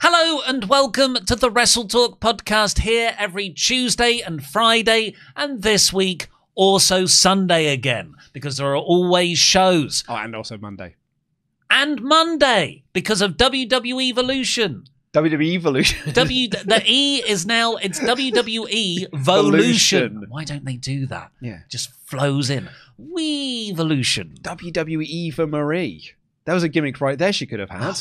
Hello and welcome to the WrestleTalk podcast, here every Tuesday and Friday, and this week also Sunday again, because there are always shows. Oh, and also Monday. And Monday, because of WWE Evolution. WWE Evolution. The E is now, it's WWE Volution. Why don't they do that? Yeah. Just flows in. Evolution. WWE for Marie. That was a gimmick right there she could have had.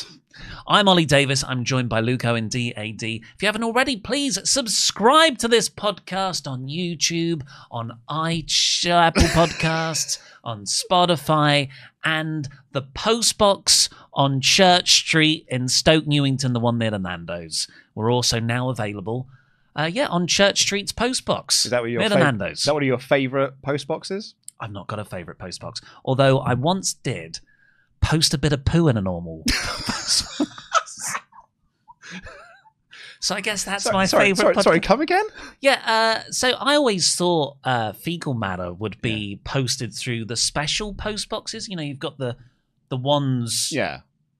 I'm Ollie Davis. I'm joined by Luke Owen, DAD. If you haven't already, please subscribe to this podcast on YouTube, on Apple Podcasts, on Spotify, and the Postbox on Church Street in Stoke Newington, the one near the Nando's. We're also now available, on Church Street's Postbox. Is that what your near the Nando's? Is that one of your favourite postboxes? I've not got a favourite postbox, although I once did post a bit of poo in a normal. So I guess that's my favourite. Sorry, come again? Yeah, so I always thought fecal matter would be posted through the special post boxes. You know, you've got the ones,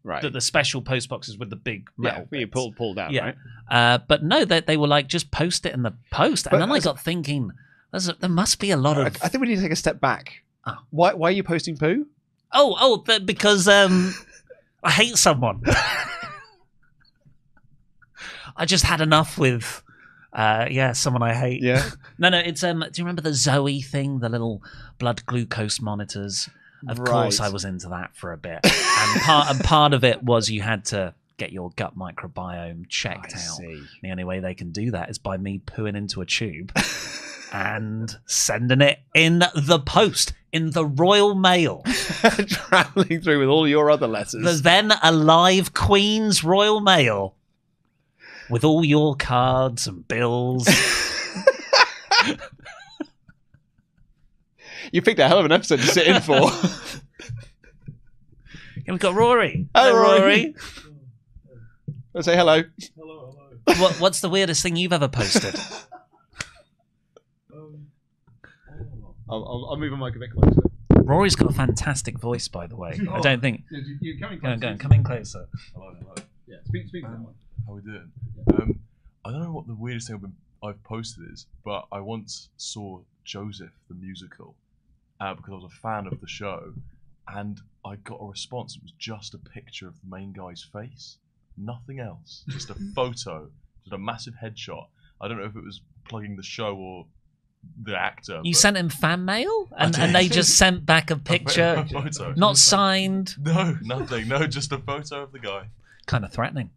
right. The special post boxes with the big metal. Yeah, you pull down, right? But no, they were like, just post it in the post, and then I got thinking, there must be a lot of. I think we need to take a step back. Why are you posting poo? Because I hate someone. I just had enough with, someone I hate. Yeah. No, it's do you remember the Zoe thing, the little blood glucose monitors? Of course, I was into that for a bit, and part of it was you had to get your gut microbiome checked out. The only way they can do that is by me pooing into a tube and sending it in the post, in the Royal Mail. Travelling through with all your other letters. The then alive Queen's Royal Mail. With all your cards and bills. You picked a hell of an episode to sit in for. Yeah, we've got Rory. Hello, Rory. Let's say hello. Hello. What's the weirdest thing you've ever posted? I'll move my mic a bit closer. Rory's got a fantastic voice, by the way. I don't think. You're coming closer. Go on, come in closer. Hello. Yeah, speak to them. How we doing? I don't know what the weirdest thing I've posted is, but I once saw Joseph the musical because I was a fan of the show, and I got a response. It was just a picture of the main guy's face, nothing else, just a photo, just a massive headshot. I don't know if it was plugging the show or the actor. You sent him fan mail, and they just sent back a picture, a photo. Not signed. No, nothing. No, just a photo of the guy. Kind of threatening.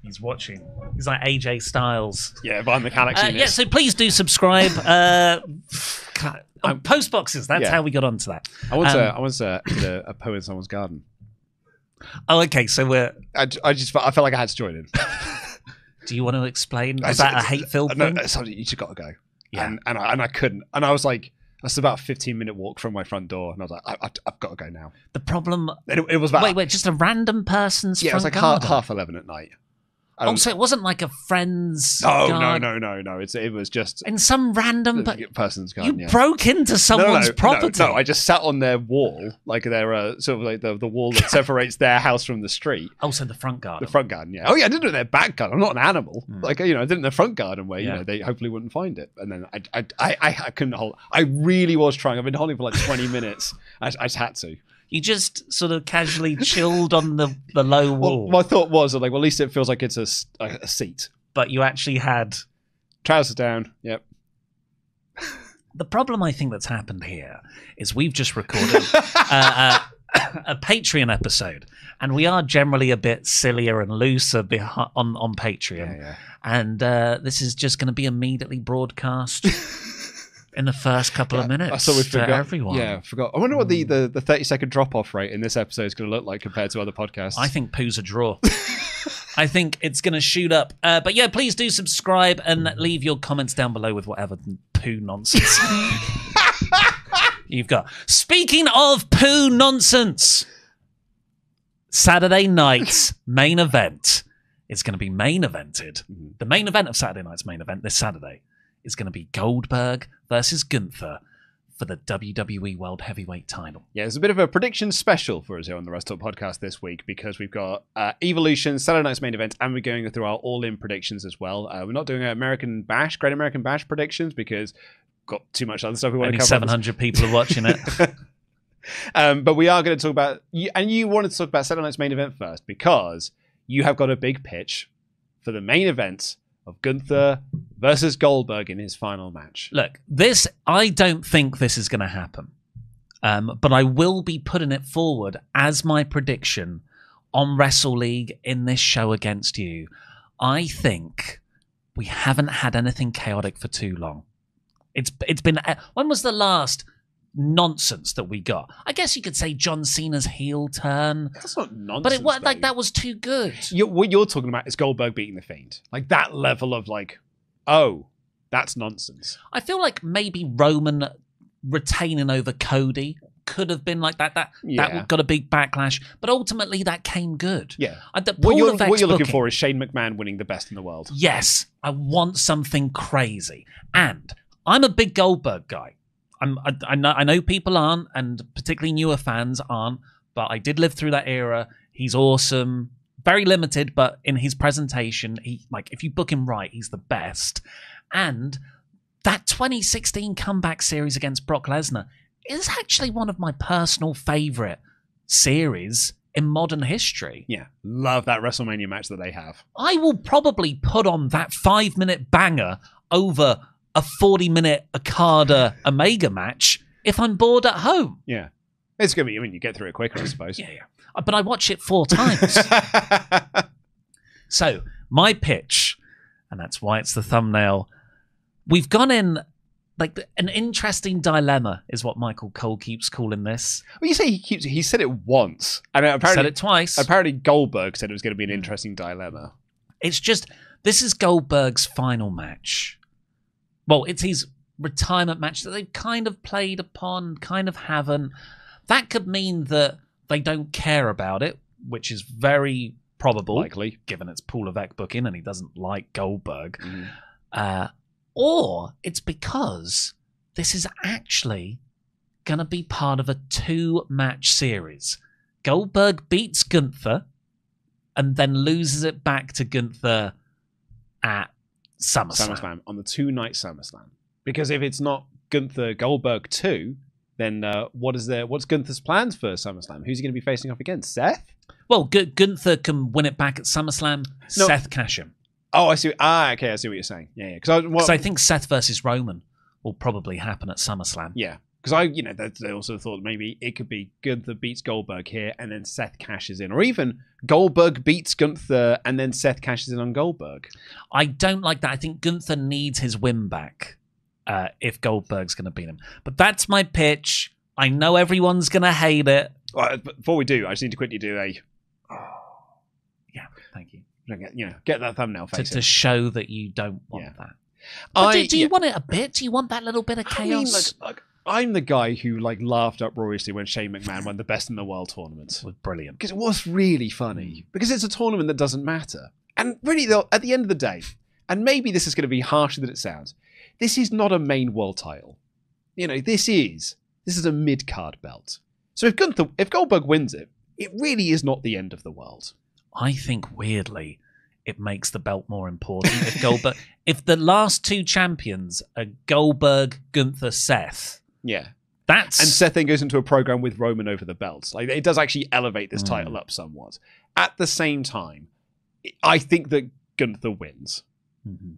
He's watching. He's like AJ Styles. Yeah, behind the galaxy. So please do subscribe. Post boxes. That's how we got onto that. I once did a poo in someone's garden. Oh, okay. So I felt like I had to join in. Do you want to explain? Is that a hate-filled thing? No, something you just got to go. Yeah. And I couldn't. And I was like, that's about a 15-minute walk from my front door, and I was like, I've got to go now. The problem. It was about just a random person's. Yeah, it was like half 11 at night. So it wasn't like a friend's. No. It was just in some random person's garden. You broke into someone's property. No, I just sat on their wall, like their sort of like the wall that separates their house from the street. Oh, so the front garden. The front garden, yeah. Oh, yeah. I did it in their back garden. I'm not an animal. Like I did it in their front garden where they hopefully wouldn't find it. And then I couldn't hold. I really was trying. I've been holding for like 20 minutes. I just had to. You just sort of casually chilled on the low wall. Well, my thought was, like, well, at least it feels like it's a seat. But you actually had... Trousers down, yep. The problem I think that's happened here is we've just recorded a Patreon episode, and we are generally a bit sillier and looser on Patreon. Yeah. And this is just going to be immediately broadcast... in the first couple of minutes. I saw we forgot. Everyone. Yeah, I forgot. I wonder what the 30-second drop-off rate in this episode is going to look like compared to other podcasts. I think poo's a draw. I think it's going to shoot up. But yeah, please do subscribe and leave your comments down below with whatever poo nonsense you've got. Speaking of poo nonsense, Saturday night's main event is going to be main evented. The main event of Saturday night's main event this Saturday is going to be Goldberg versus Gunther for the WWE World Heavyweight title. Yeah, it's a bit of a prediction special for us here on the WrestleTalk podcast this week because we've got Evolution, Saturday Night's main event, and we're going through our all-in predictions as well. We're not doing Great American Bash predictions because we've got too much other stuff we want to cover. Only 700 people are watching it. But we are going to talk about, and you wanted to talk about Saturday Night's main event first because you have got a big pitch for the main event of Gunther versus Goldberg in his final match. Look, I don't think this is going to happen. But I will be putting it forward as my prediction on Wrestle League in this show against you. I think we haven't had anything chaotic for too long. It's been... When was the last nonsense that we got? I guess you could say John Cena's heel turn. That's not nonsense. But it was like that was too good. What you're talking about is Goldberg beating the Fiend. Like that level of like, oh, that's nonsense. I feel like maybe Roman retaining over Cody could have been like that. That got a big backlash, but ultimately that came good. Yeah. What you're looking for is Shane McMahon winning the best in the world. Yes, I want something crazy, and I'm a big Goldberg guy. I know people aren't, and particularly newer fans aren't, but I did live through that era. He's awesome, very limited, but in his presentation, if you book him right, he's the best. And that 2016 comeback series against Brock Lesnar is actually one of my personal favorite series in modern history. Yeah, love that WrestleMania match that they have. I will probably put on that 5-minute banger over a 40-minute Okada Omega match if I'm bored at home. Yeah. It's going to be, you get through it quicker, I suppose. Yeah. But I watch it 4 times. So, my pitch, and that's why it's the thumbnail, we've gone in, like, an interesting dilemma is what Michael Cole keeps calling this. Well, you say he said it once. And apparently, said it twice. Apparently Goldberg said it was going to be an interesting dilemma. It's just, this is Goldberg's final match. Well, it's his retirement match that they've kind of played upon, kind of haven't. That could mean that they don't care about it, which is very probable. Likely. Given it's Paul Levesque booking and he doesn't like Goldberg. Or it's because this is actually going to be part of a 2-match series. Goldberg beats Gunther and then loses it back to Gunther at SummerSlam. On the 2-night SummerSlam. Because if it's not Gunther Goldberg 2, then what's Gunther's plans for SummerSlam? Who's he going to be facing off against? Seth? Well, Gunther can win it back at SummerSlam. No. Seth cash him. Oh, I see. Okay, I see what you're saying. Yeah. Because I think Seth versus Roman will probably happen at SummerSlam. Yeah. Because they also thought maybe it could be Gunther beats Goldberg here and then Seth cashes in. Or even Goldberg beats Gunther and then Seth cashes in on Goldberg. I don't like that. I think Gunther needs his win back if Goldberg's going to beat him. But that's my pitch. I know everyone's going to hate it. But before we do, I just need to quickly do a... Yeah, thank you. Get that thumbnail face to show that you don't want that. But do you want it a bit? Do you want that little bit of chaos? I mean, I'm the guy who laughed uproariously when Shane McMahon won the Best in the World tournament. It was brilliant. Because it was really funny. Because it's a tournament that doesn't matter. And really, though, at the end of the day, and maybe this is going to be harsher than it sounds, this is not a main world title. This is a mid-card belt. So if Goldberg wins it, it really is not the end of the world. I think, weirdly, it makes the belt more important. If the last 2 champions are Goldberg, Gunther, Seth... Yeah. And Seth then goes into a program with Roman over the belts. It does actually elevate this title up somewhat. At the same time, I think that Gunther wins. Mm-hmm.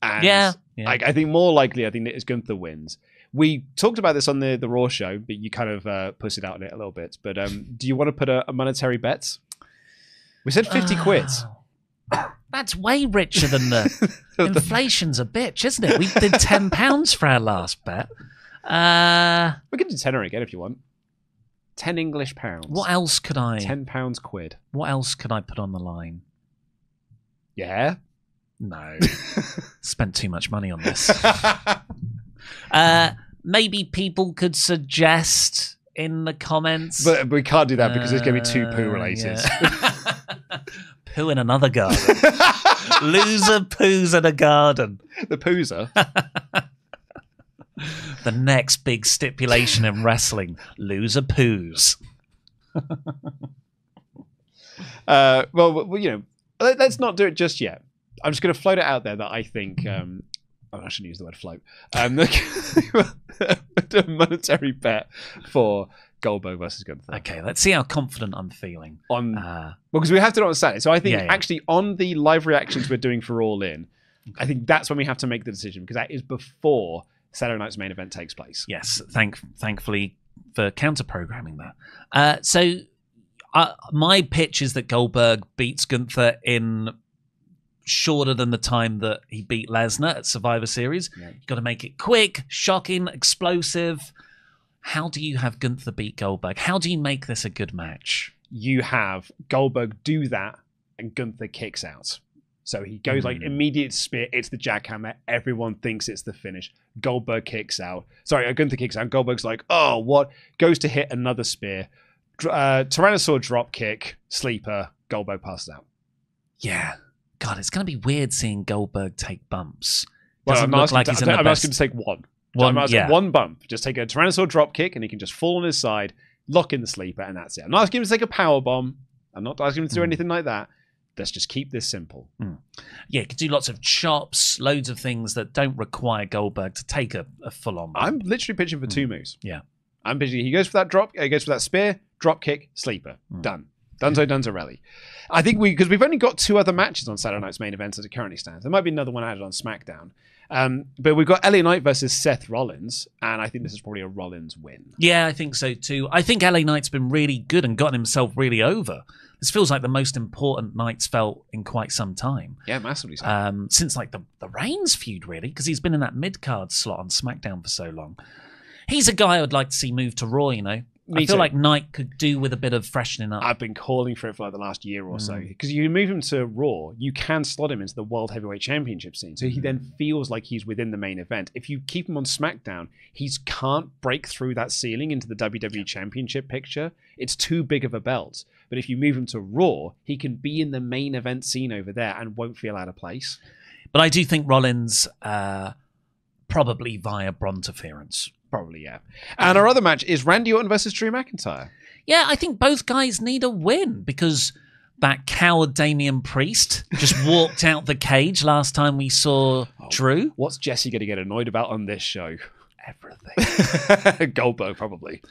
And I think more likely, I think that is Gunther wins. We talked about this on the Raw show, but you kind of pussied out on it a little bit. But do you want to put a monetary bet? We said 50 quid. That's way richer than the... Inflation's a bitch, isn't it? We did £10 for our last bet. We can do tenner again if you want. 10 English pounds. What else could I... 10 pounds quid. What else could I put on the line? Yeah? No. Spent too much money on this. Maybe people could suggest in the comments. But we can't do that because it's going to be too poo related. Yeah. Poo in another garden. Loser poos in a garden. The poozer. The next big stipulation in wrestling: loser poos. Well, let's not do it just yet. I'm just going to float it out there that I think. I shouldn't use the word float. A monetary bet for Goldberg versus Gunther. Okay, let's see how confident I'm feeling. Because we have to do it on Saturday. So I think Yeah. actually on the live reactions we're doing for All In, I think that's when we have to make the decision because that is before Saturday night's main event takes place. Yes, thankfully for counter-programming that. So my pitch is that Goldberg beats Gunther in shorter than the time that he beat Lesnar at Survivor Series. Yeah. You've got to make it quick, shocking, explosive. How do you have Gunther beat Goldberg? How do you make this a good match? You have Goldberg do that and Gunther kicks out. So he goes like immediate spear. It's the jackhammer. Everyone thinks it's the finish. Goldberg kicks out. Sorry, Gunther kicks out. Goldberg's like, oh, what? Goes to hit another spear. Tyrannosaur drop kick, sleeper. Goldberg passes out. Yeah. God, it's going to be weird seeing Goldberg take bumps. Well, Doesn't look like he's in the I'm best. asking him to take one. Yeah. One bump. Just take a Tyrannosaur drop kick and he can just fall on his side, lock in the sleeper, and that's it. I'm not asking him to take a power bomb. I'm not asking him to do anything like that. Let's just keep this simple. Yeah, you could do lots of chops, loads of things that don't require Goldberg to take a full-on bump. I'm literally pitching for two moves. Yeah. I'm pitching. He goes for that drop. He goes for that spear, drop kick, sleeper. Done. Dunzo rally. I think because we've only got two other matches on Saturday night's main event as it currently stands. There might be another one added on SmackDown. But we've got LA Knight versus Seth Rollins, and I think this is probably a Rollins win. Yeah, I think so too. I think LA Knight's been really good and gotten himself really over. This feels like the most important Knight's felt in quite some time. Yeah, massively so. Since like the Reigns feud, really, because he's been in that mid-card slot on SmackDown for so long. He's a guy I would like to see move to Raw, you know. I feel like Knight could do with a bit of freshening up. I've been calling for it for like the last year or so. Because you move him to Raw, you can slot him into the World Heavyweight Championship scene. So he then feels like he's within the main event. If you keep him on SmackDown, he can't break through that ceiling into the WWE Championship picture. It's too big of a belt. But if you move him to Raw, he can be in the main event scene over there and won't feel out of place. But I do think Rollins, probably via Bronterference. Probably, yeah. And our other match is Randy Orton versus Drew McIntyre. Yeah, I think both guys need a win because that coward Damian Priest just walked out the cage last time we saw Drew. What's Jesse going to get annoyed about on this show? Everything. Goldberg, probably.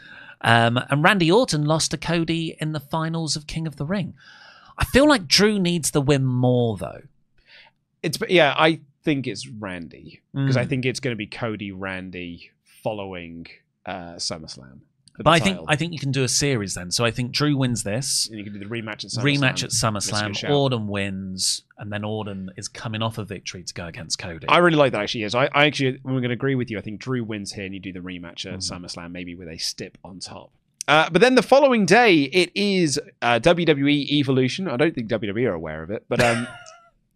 And Randy Orton lost to Cody in the finals of King of the Ring. I feel like Drew needs the win more, though. I think it's Randy. Because I think it's going to be Cody, Randy following SummerSlam. But I think you can do a series then. So I think Drew wins this. And you can do the rematch at SummerSlam. Orton wins, and then Orton is coming off a victory to go against Cody. I really like that, actually. Yes, I actually, I'm going to agree with you. I think Drew wins here, and you do the rematch at SummerSlam, maybe with a stip on top. But then the following day, it is WWE Evolution. I don't think WWE are aware of it, but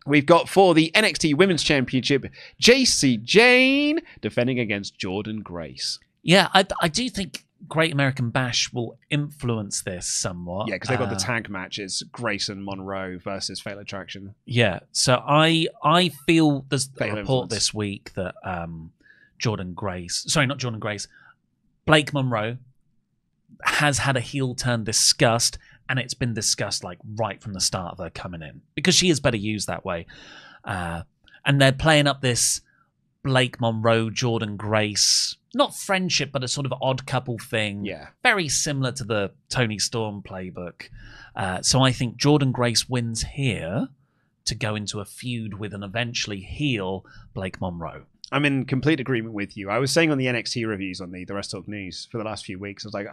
we've got for the NXT Women's Championship, JC Jane defending against Jordan Grace. Yeah, I do think Great American Bash will influence this somewhat. Yeah, because they've got the tag matches, Grace and Monroe versus Fatal Attraction. Yeah, so I feel there's a report this week that Blake Monroe has had a heel turn discussed, and it's been discussed like right from the start of her coming in because she is better used that way. And they're playing up this Blake Monroe, Jordan Grace, not friendship, but a sort of odd couple thing. Yeah. Very similar to the Tony Storm playbook. So I think Jordan Grace wins here to go into a feud with an eventually heel Blake Monroe. I'm in complete agreement with you. I was saying on the NXT reviews on the WrestleTalk News for the last few weeks, I was like,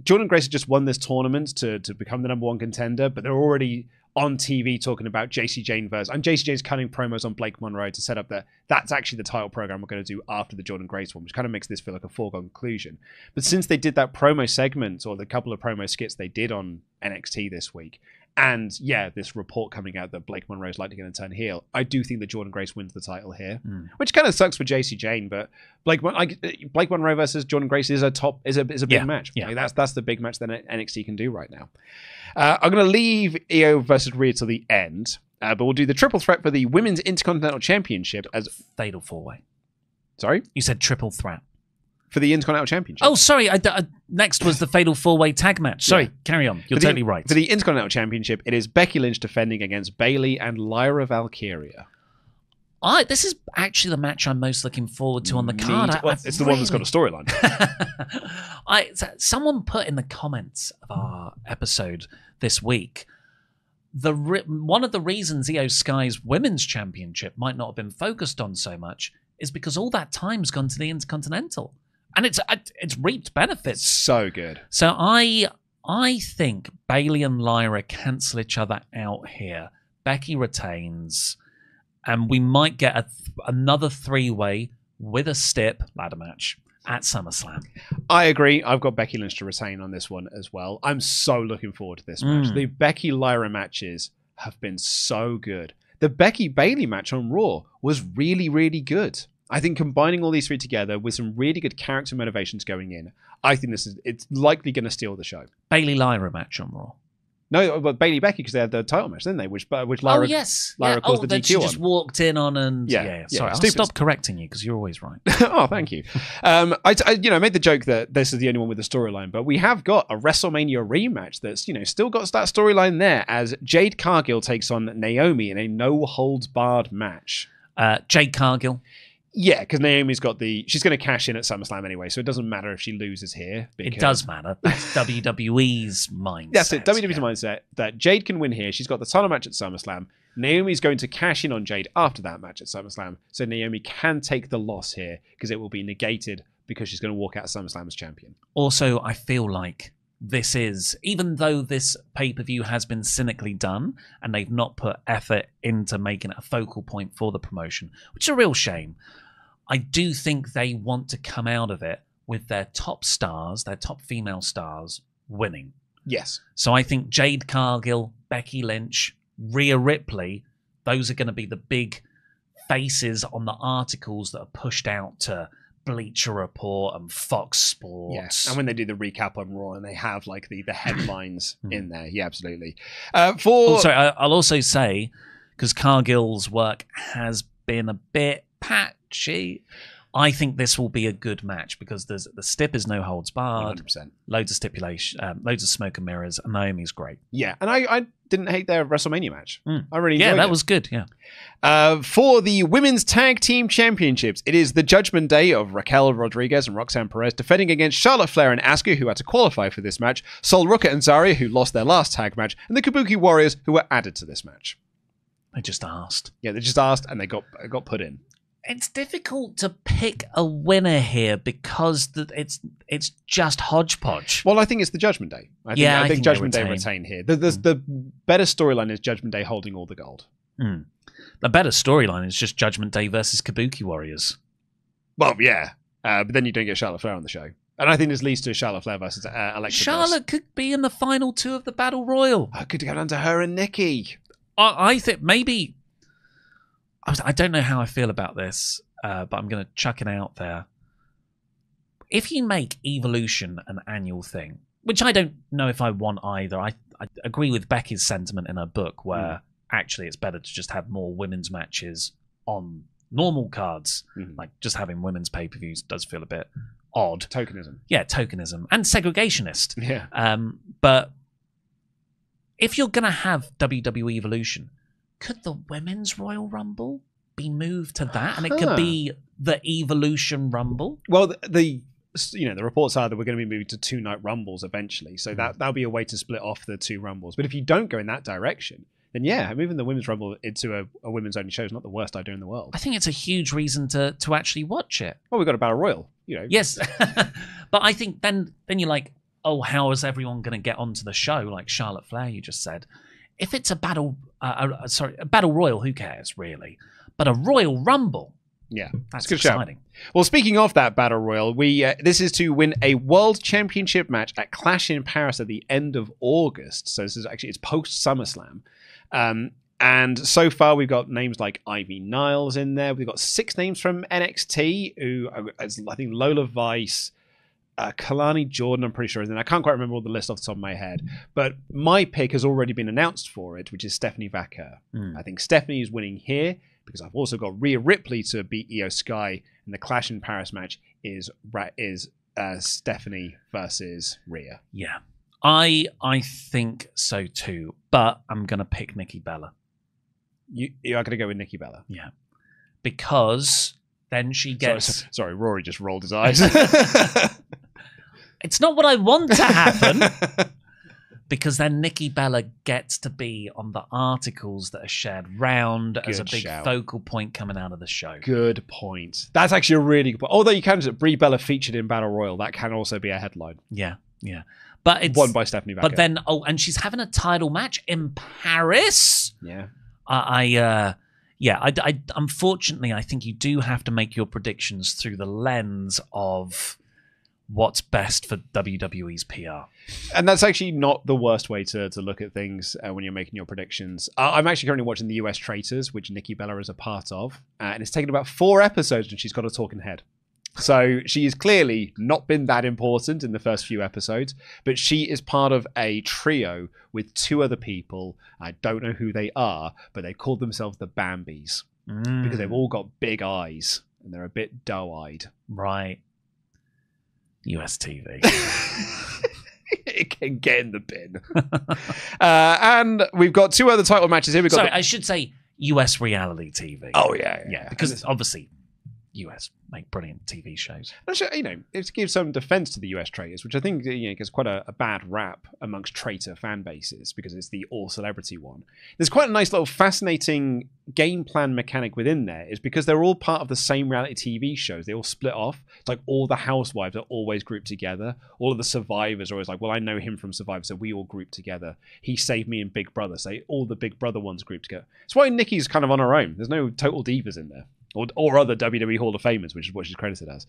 Jordan Grace had just won this tournament to become the number one contender, but they're already on TV talking about JC Jane versus, and JC Jane's cutting promos on Blake Monroe to set up that's actually the title program we're going to do after the Jordan Grace one, which kind of makes this feel like a foregone conclusion. But since they did that promo segment, or the couple of promo skits they did on NXT this week, and this report coming out that Blake Monroe is likely going to turn heel, I do think that Jordan Grace wins the title here, which kind of sucks for JC Jane, but Blake Monroe versus Jordan Grace is a big match. Yeah. Like that's the big match that NXT can do right now. I'm going to leave Io versus Rhea till the end, but we'll do the triple threat for the Women's Intercontinental Championship as Fatal 4-way. Sorry? You said triple threat. For the Intercontinental Championship. Oh, sorry. Next was the Fatal 4-Way Tag Match. Sorry, carry on. You're totally right. For the Intercontinental Championship, it is Becky Lynch defending against Bayley and Lyra Valkyria. This is actually the match I'm most looking forward to on the card. It's the one that's got a storyline. Someone put in the comments of our episode this week, one of the reasons Io Sky's Women's Championship might not have been focused on so much is because all that time's gone to the Intercontinental. And it's reaped benefits. So good. So I think Bayley and Lyra cancel each other out here. Becky retains, and we might get another 3-way with a stip ladder match at SummerSlam. I agree. I've got Becky Lynch to retain on this one as well. I'm so looking forward to this match. The Becky Lyra matches have been so good. The Becky Bayley match on Raw was really, really good. I think combining all these three together with some really good character motivations going in, I think it's likely going to steal the show. Bayley Lyra match on Raw. No, but Bayley Becky, because they had the title match, didn't they? Which Lyra, Lyra caused the DQ she just walked in on and sorry, I'll stop correcting you because you're always right. Oh, thank you. I made the joke that this is the only one with the storyline, but we have got a WrestleMania rematch that's still got that storyline there as Jade Cargill takes on Naomi in a no holds barred match. Jade Cargill. Yeah, because Naomi's got she's going to cash in at SummerSlam anyway, so it doesn't matter if she loses here. It does matter. That's WWE's mindset. That's it. WWE's mindset that Jade can win here. She's got the title match at SummerSlam. Naomi's going to cash in on Jade after that match at SummerSlam, so Naomi can take the loss here because it will be negated because she's going to walk out of SummerSlam as champion. Also, I feel like this is, even though this pay-per-view has been cynically done and they've not put effort into making it a focal point for the promotion, which is a real shame, I do think they want to come out of it with their top stars, their top female stars, winning. Yes. So I think Jade Cargill, Becky Lynch, Rhea Ripley, those are going to be the big faces on the articles that are pushed out to Bleacher Report and Fox Sports. Yes, and when they do the recap on Raw and they have like the headlines in there. Yeah, absolutely. I'll also say, because Cargill's work has been a bit patchy, I think this will be a good match because the stip is no holds barred, 100%. Loads of stipulation, loads of smoke and mirrors, and Naomi's great. Yeah, and I didn't hate their WrestleMania match. I really enjoyed it. Yeah, that was good, yeah. For the Women's Tag Team Championships, it is the Judgment Day of Raquel Rodriguez and Roxanne Perez defending against Charlotte Flair and Asuka, who had to qualify for this match, Sol Ruka and Zarya, who lost their last tag match, and the Kabuki Warriors, who were added to this match. They just asked. Yeah, they just asked, and they got put in. It's difficult to pick a winner here because it's just hodgepodge. Well, I think it's the Judgment Day. I think Judgment Day retain here. The better storyline is Judgment Day holding all the gold. The better storyline is just Judgment Day versus Kabuki Warriors. Well, yeah, but then you don't get Charlotte Flair on the show. And I think this leads to Charlotte Flair versus Alexa Charlotte Bliss. could be in the final two of the Battle Royal. I could go down to her and Nikki. I think maybe... I don't know how I feel about this, but I'm going to chuck it out there. If you make Evolution an annual thing, which I don't know if I want either, I agree with Becky's sentiment in her book where actually it's better to just have more women's matches on normal cards. Like just having women's pay-per-views does feel a bit odd. Tokenism. Yeah, tokenism. And segregationist. Yeah. But if you're going to have WWE Evolution, could the Women's Royal Rumble be moved to that? And it could be the Evolution Rumble? Well, the reports are that we're going to be moving to 2-night Rumbles eventually. So that'll be a way to split off the two Rumbles. But if you don't go in that direction, then yeah, moving the Women's Rumble into a women's only show is not the worst idea in the world. I think it's a huge reason to actually watch it. Well, we've got a Battle Royal, Yes. But I think then you're like, oh, how is everyone going to get onto the show? Like Charlotte Flair, you just said. If it's a Battle Royal, who cares, really? But a Royal Rumble, yeah, that's exciting. Show. Well, speaking of that Battle Royal, this is to win a World Championship match at Clash in Paris at the end of August. So it's post SummerSlam. And so far, we've got names like Ivy Niles in there. We've got 6 names from NXT, who I think Lola Vice, Kalani Jordan, I'm pretty sure, and I can't quite remember all the list off the top of my head. But my pick has already been announced for it, which is Stephanie Vaquer. I think Stephanie is winning here because I've also got Rhea Ripley to beat Io Sky, and the Clash in Paris match is Stephanie versus Rhea. Yeah. I think so too, but I'm going to pick Nikki Bella. You are going to go with Nikki Bella? Yeah. Because then she gets... Sorry, Rory just rolled his eyes. It's not what I want to happen. Because then Nikki Bella gets to be on the articles that are shared round as a big focal point coming out of the show. Good point. That's actually a really good point. Although you can say Brie Bella featured in Battle Royal, that can also be a headline. Yeah, yeah. But it's won by Stephanie Vaquer. But then, and she's having a title match in Paris. Yeah. Unfortunately, I think you do have to make your predictions through the lens of what's best for WWE's PR. And that's actually not the worst way to look at things when you're making your predictions. I'm actually currently watching the US Traitors, which Nikki Bella is a part of. And it's taken about 4 episodes and she's got a talking head. So she has clearly not been that important in the first few episodes, but she is part of a trio with 2 other people. I don't know who they are, but they call themselves the Bambis because they've all got big eyes and they're a bit doe-eyed. Right. US TV. It can get in the bin. And we've got 2 other title matches here. I should say US reality TV. Oh, yeah. Because obviously US make brilliant TV shows. Actually, it gives some defense to the US traitors, which I think gets quite a bad rap amongst traitor fan bases because it's the all-celebrity one. There's quite a nice little fascinating game plan mechanic within there, is because they're all part of the same reality TV shows. They all split off. It's like all the housewives are always grouped together. All of the survivors are always like, well, I know him from Survivor, so we all group together. He saved me in Big Brother, so all the Big Brother ones grouped together. That's why Nikki's kind of on her own. There's no total divas in there. Or other WWE Hall of Famers, which is what she's credited as.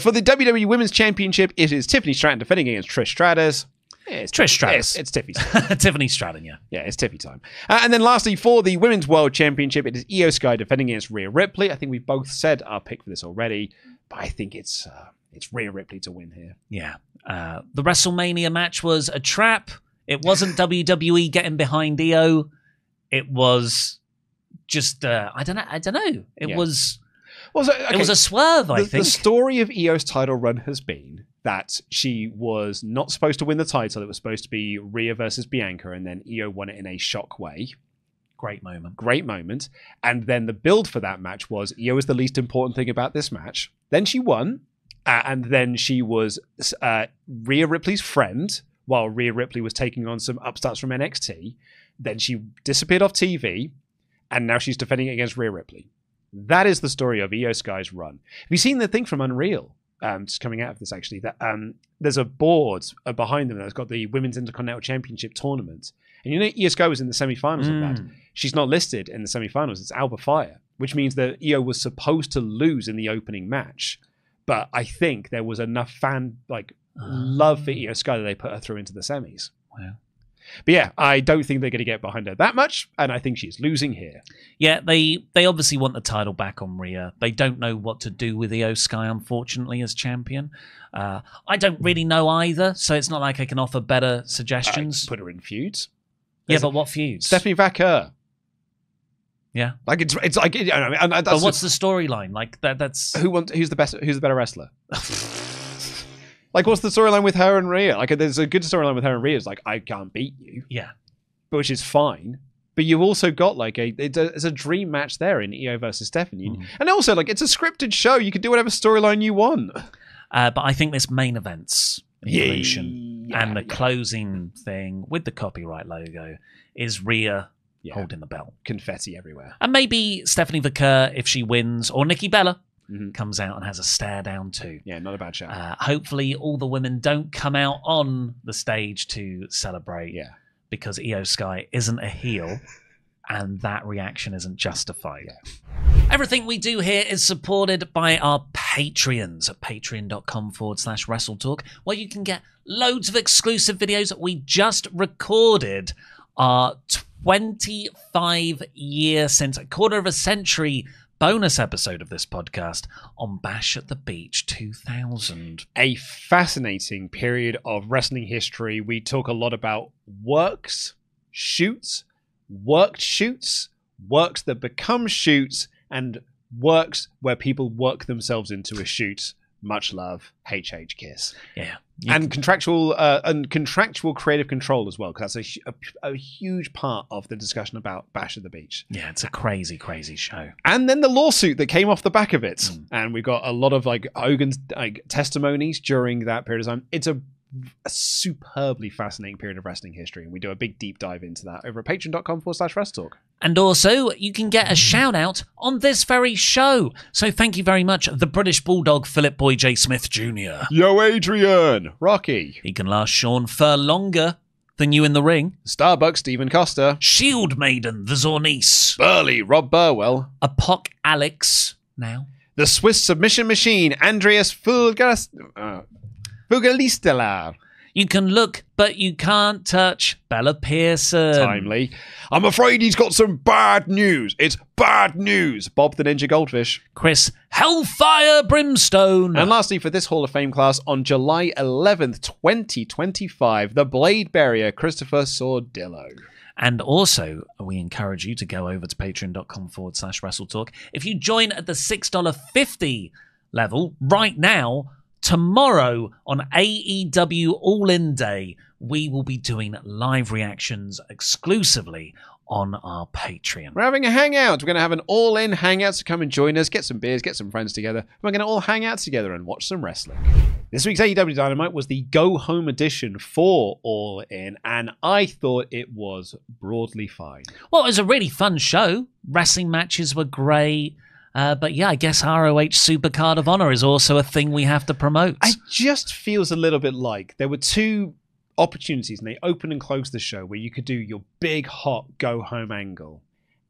For the WWE Women's Championship, it is Tiffany Stratton defending against Trish Stratus. Yeah, it's Trish Stratus. It's Tiffy. Tiffany Stratton, yeah. Yeah, it's Tiffy time. And then lastly, for the Women's World Championship, it is Io Sky defending against Rhea Ripley. I think we both said our pick for this already, but I think it's Rhea Ripley to win here. Yeah. The WrestleMania match was a trap. It wasn't WWE getting behind Io. It was just I don't know. It was a swerve. I think the story of Io's title run has been that she was not supposed to win the title. It was supposed to be Rhea versus Bianca, and then Io won it in a shock way. Great moment. And then the build for that match was Io is the least important thing about this match. Then she won, and then she was Rhea Ripley's friend while Rhea Ripley was taking on some upstarts from NXT. Then she disappeared off TV. And now she's defending against Rhea Ripley. That is the story of Io Sky's run. Have you seen the thing from Unreal? Just coming out of this, actually. That there's a board behind them that's got the Women's Intercontinental Championship tournament. And Io Sky was in the semi-finals of that. She's not listed in the semi-finals. It's Alba Fire, which means that Io was supposed to lose in the opening match. But I think there was enough fan love for Io Sky that they put her through into the semis. Wow. But yeah, I don't think they're going to get behind her that much, and I think she's losing here. Yeah, they obviously want the title back on Rhea. They don't know what to do with Io Sky, unfortunately, as champion. I don't really know either, so it's not like I can offer better suggestions. Put her in feuds. But what feuds? Stephanie Vaquer. Yeah, like it's like. But what's the storyline? Like that's who's the better wrestler? Like, what's the storyline with her and Rhea? Like, there's a good storyline with her and Rhea. It's like, I can't beat you. Yeah. Which is fine. But you've also got, it's a dream match there in Io versus Stephanie. And also, it's a scripted show. You can do whatever storyline you want. But I think this main event's evolution and the closing thing with the copyright logo is Rhea holding the belt. Confetti everywhere. And maybe Stephanie Vaquer, if she wins, or Nikki Bella, comes out and has a stare down too. Yeah, not a bad shout. Hopefully all the women don't come out on the stage to celebrate because Io Sky isn't a heel and that reaction isn't justified. Yeah. Everything we do here is supported by our Patreons at patreon.com/WrestleTalk, where you can get loads of exclusive videos. We just recorded our 25-year, since a quarter of a century bonus episode of this podcast on Bash at the Beach 2000. A fascinating period of wrestling history. We talk a lot about works, shoots, worked shoots, works that become shoots, and works where people work themselves into a shoot. Much love, HH Kiss. Yeah. And contractual creative control as well, because that's a huge part of the discussion about Bash at the Beach. Yeah, it's a crazy, crazy show. And then the lawsuit that came off the back of it. And we got a lot of Hogan's testimonies during that period of time. It's a superbly fascinating period of wrestling history, and we do a big deep dive into that over at patreon.com/WrestleTalk. And also, you can get a shout out on this very show. So thank you very much, the British Bulldog Philip Boy J. Smith Jr. Yo, Adrian! Rocky. He can last Sean Fur longer than you in the ring. Starbuck Stephen Costa. Shield Maiden, the Zornice. Burley Rob Burwell. Apoc Alex, now. The Swiss Submission Machine, Andreas Fugalistelar. You can look, but you can't touch. Bella Pearson. Timely. I'm afraid he's got some bad news. It's bad news. Bob the Ninja Goldfish. Chris Hellfire Brimstone. And lastly, for this Hall of Fame class, on July 11th, 2025, the Blade Barrier, Christopher Sordillo. And also, we encourage you to go over to patreon.com/WrestleTalk. If you join at the $6.50 level right now, tomorrow on AEW All In Day, we will be doing live reactions exclusively on our Patreon. We're having a hangout. We're going to have an all-in hangout, so come and join us, get some beers, get some friends together. We're going to all hang out together and watch some wrestling. This week's AEW Dynamite was the go-home edition for All In, and I thought it was broadly fine. Well, it was a really fun show. Wrestling matches were great. But yeah, I guess ROH Supercard of Honor is also a thing we have to promote. It just feels a little bit like there were two opportunities, and they opened and closed the show where you could do your big, hot, go-home angle.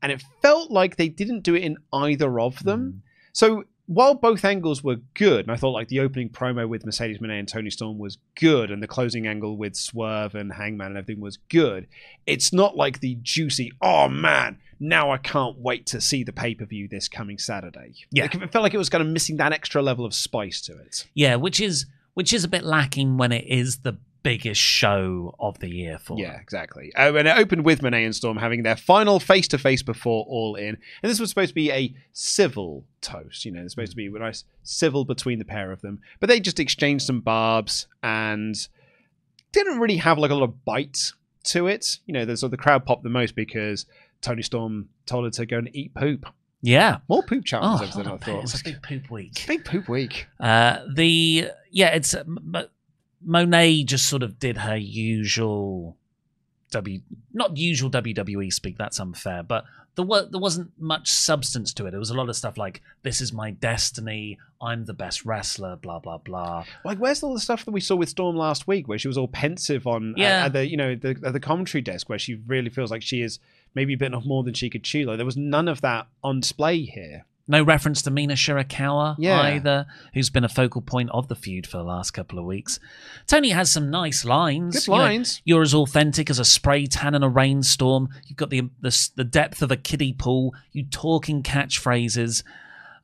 And it felt like they didn't do it in either of them. So while both angles were good, and I thought like the opening promo with Mercedes Moné and Toni Storm was good, and the closing angle with Swerve and Hangman and everything was good, it's not like the juicy, oh man, now I can't wait to see the pay-per-view this coming Saturday. Yeah. It felt like it was kind of missing that extra level of spice to it. Yeah, which is a bit lacking when it is the biggest show of the year for them. Yeah, exactly. And it opened with Moné and Storm having their final face-to-face before All In. And this was supposed to be a civil toast. You know, it's supposed to be a nice civil between the pair of them. But they just exchanged some barbs and didn't really have like a lot of bite to it. You know, the crowd popped the most because Toni Storm told her to go and eat poop. Yeah. More poop challenges than I thought. It's a big poop week. Big poop week. It's Monet just sort of did her usual not usual WWE speak, that's unfair, but there wasn't much substance to it. It was a lot of stuff like, this is my destiny, I'm the best wrestler, blah, blah, blah. Like, where's all the stuff that we saw with Storm last week where she was all pensive on at the commentary desk, where she really feels like she is maybe bitten off more than she could chew? Like, there was none of that on display here. No reference to Mina Shirakawa either, who's been a focal point of the feud for the last couple of weeks. Tony has some nice lines. Good lines. You're as authentic as a spray tan in a rainstorm. You've got the depth of a kiddie pool. You talk in catchphrases.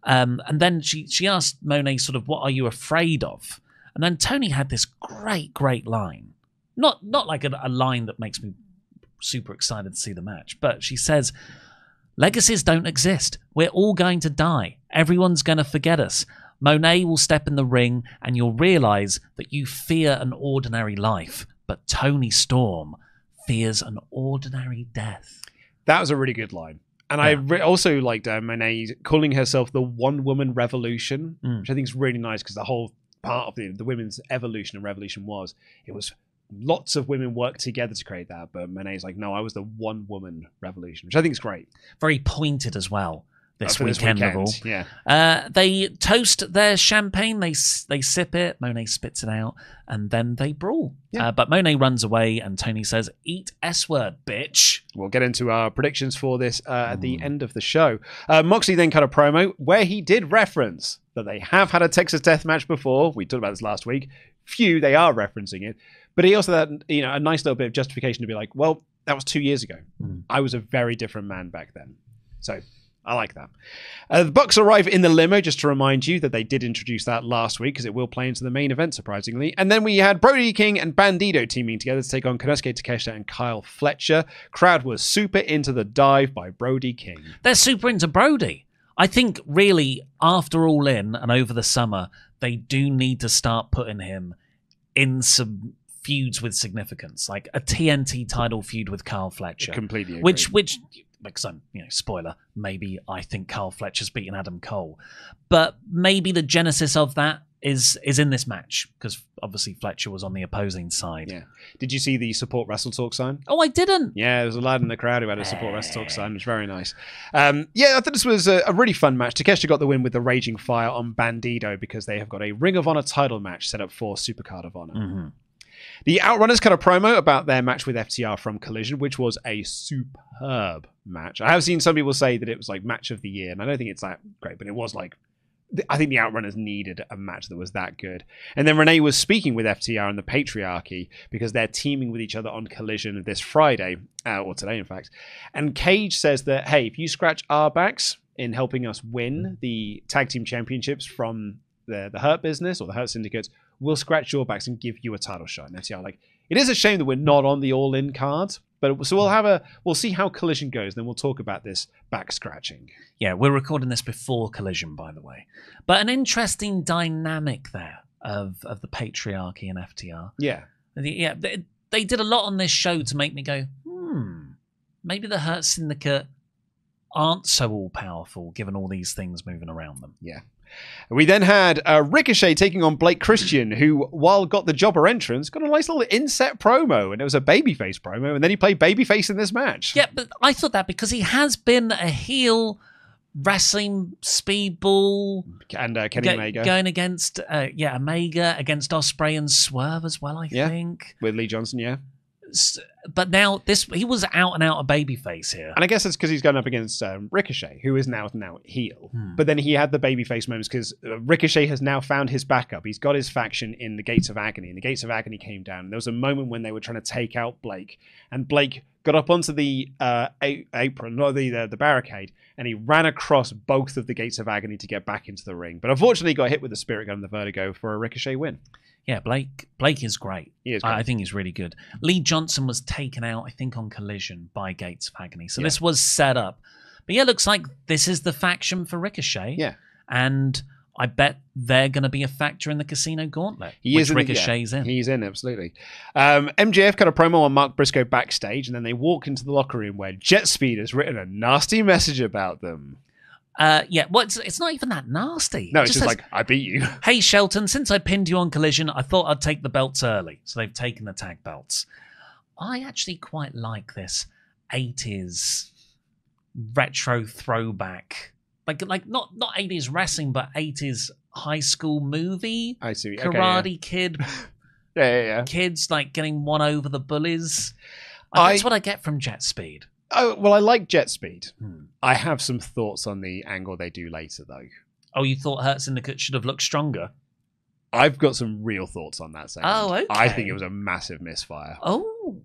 And then she asked Monet sort of, what are you afraid of? And then Tony had this great line. Not like a line that makes me super excited to see the match, but she says, legacies don't exist. We're all going to die. Everyone's going to forget us. Monet will step in the ring and you'll realise that you fear an ordinary life, but Toni Storm fears an ordinary death. That was a really good line. And I also liked Monet calling herself the one-woman revolution, which I think is really nice, because the whole part of the women's evolution and revolution was lots of women worked together to create that, but Monet's like, no, I was the one-woman revolution, which I think is great. Very pointed as well this weekend. Yeah. They toast their champagne, they sip it, Monet spits it out, and then they brawl. Yeah. But Monet runs away, and Tony says, eat S-word, bitch. We'll get into our predictions for this at the end of the show. Moxley then cut a promo where he did reference that they have had a Texas Death match before. We talked about this last week. They are referencing it. But he also had, a nice little bit of justification to be like, well, that was 2 years ago. I was a very different man back then. So I like that. The Bucks arrive in the limo, just to remind you that they did introduce that last week, because it will play into the main event, surprisingly. And then we had Brody King and Bandito teaming together to take on Konosuke Takeshita and Kyle Fletcher. Crowd was super into the dive by Brody King. They're super into Brody. I think really after All In and over the summer, they do need to start putting him in some feuds with significance, like a TNT title feud with Carl Fletcher. Completely agree. Which, because I'm, spoiler, maybe I think Carl Fletcher's beaten Adam Cole, but maybe the genesis of that is in this match, because obviously Fletcher was on the opposing side. Yeah. Did you see the support WrestleTalk sign? Oh, I didn't. Yeah, there was a lad in the crowd who had a support WrestleTalk sign. It was very nice. I thought this was a really fun match. Takeshita got the win with the Raging Fire on Bandido because they have got a Ring of Honor title match set up for Supercard of Honor. Mm-hmm. The Outrunners cut a promo about their match with FTR from Collision, which was a superb match. I have seen some people say that it was like match of the year, and I don't think it's that great, but it was like, I think the Outrunners needed a match that was that good. And then Renee was speaking with FTR and the Patriarchy because they're teaming with each other on Collision this Friday, or today in fact. And Cage says that, hey, if you scratch our backs in helping us win the tag team championships from the Hurt Business or the Hurt Syndicates, we'll scratch your backs and give you a title shot. And FTR like, it is a shame that we're not on the All In card. But so we'll see how Collision goes, then we'll talk about this back scratching. Yeah, we're recording this before Collision, by the way. But an interesting dynamic there of the Patriarchy and FTR. Yeah. Yeah, they did a lot on this show to make me go, maybe the Hurt Syndicate aren't so all-powerful given all these things moving around them. Yeah. We then had Ricochet taking on Blake Christian, who, while got the jobber entrance, got a nice little inset promo, and it was a babyface promo, and then he played babyface in this match. Yeah, but I thought that because he has been a heel wrestling speedball and Kenny Omega going against Omega against Ospreay and Swerve as well, I think, with Lee Johnson, yeah. But now he was out and out a babyface here, and I guess it's because he's going up against Ricochet, who is now heel. But then he had the babyface moments because Ricochet has now found his backup. He's got his faction in the Gates of Agony, and the Gates of Agony came down. And there was a moment when they were trying to take out Blake, and Blake got up onto the apron, not the barricade, and he ran across both of the Gates of Agony to get back into the ring. But unfortunately, he got hit with the Spirit Gun and the Vertigo for a Ricochet win. Yeah, Blake is great. He is great. I think he's really good. Lee Johnson was taken out, I think, on Collision by Gates of Agony. So this was set up. But yeah, it looks like this is the faction for Ricochet. Yeah. And I bet they're going to be a factor in the Casino Gauntlet, which Ricochet's in. He's in, absolutely. MJF cut a promo on Mark Briscoe backstage, and then they walk into the locker room where Jet Speed has written a nasty message about them. It's not even that nasty. No, it's just like, I beat you. Hey, Shelton, since I pinned you on Collision, I thought I'd take the belts early. So they've taken the tag belts. I actually quite like this 80s retro throwback. Like not 80s wrestling, but 80s high school movie. I see. Karate Kid. Yeah. Kids like getting one over the bullies. That's what I get from Jet Speed. Oh, well, I like Jet Speed. I have some thoughts on the angle they do later, though. Oh, you thought Hurt Syndicate should have looked stronger? I've got some real thoughts on that segment. Oh, okay. I think it was a massive misfire. Oh,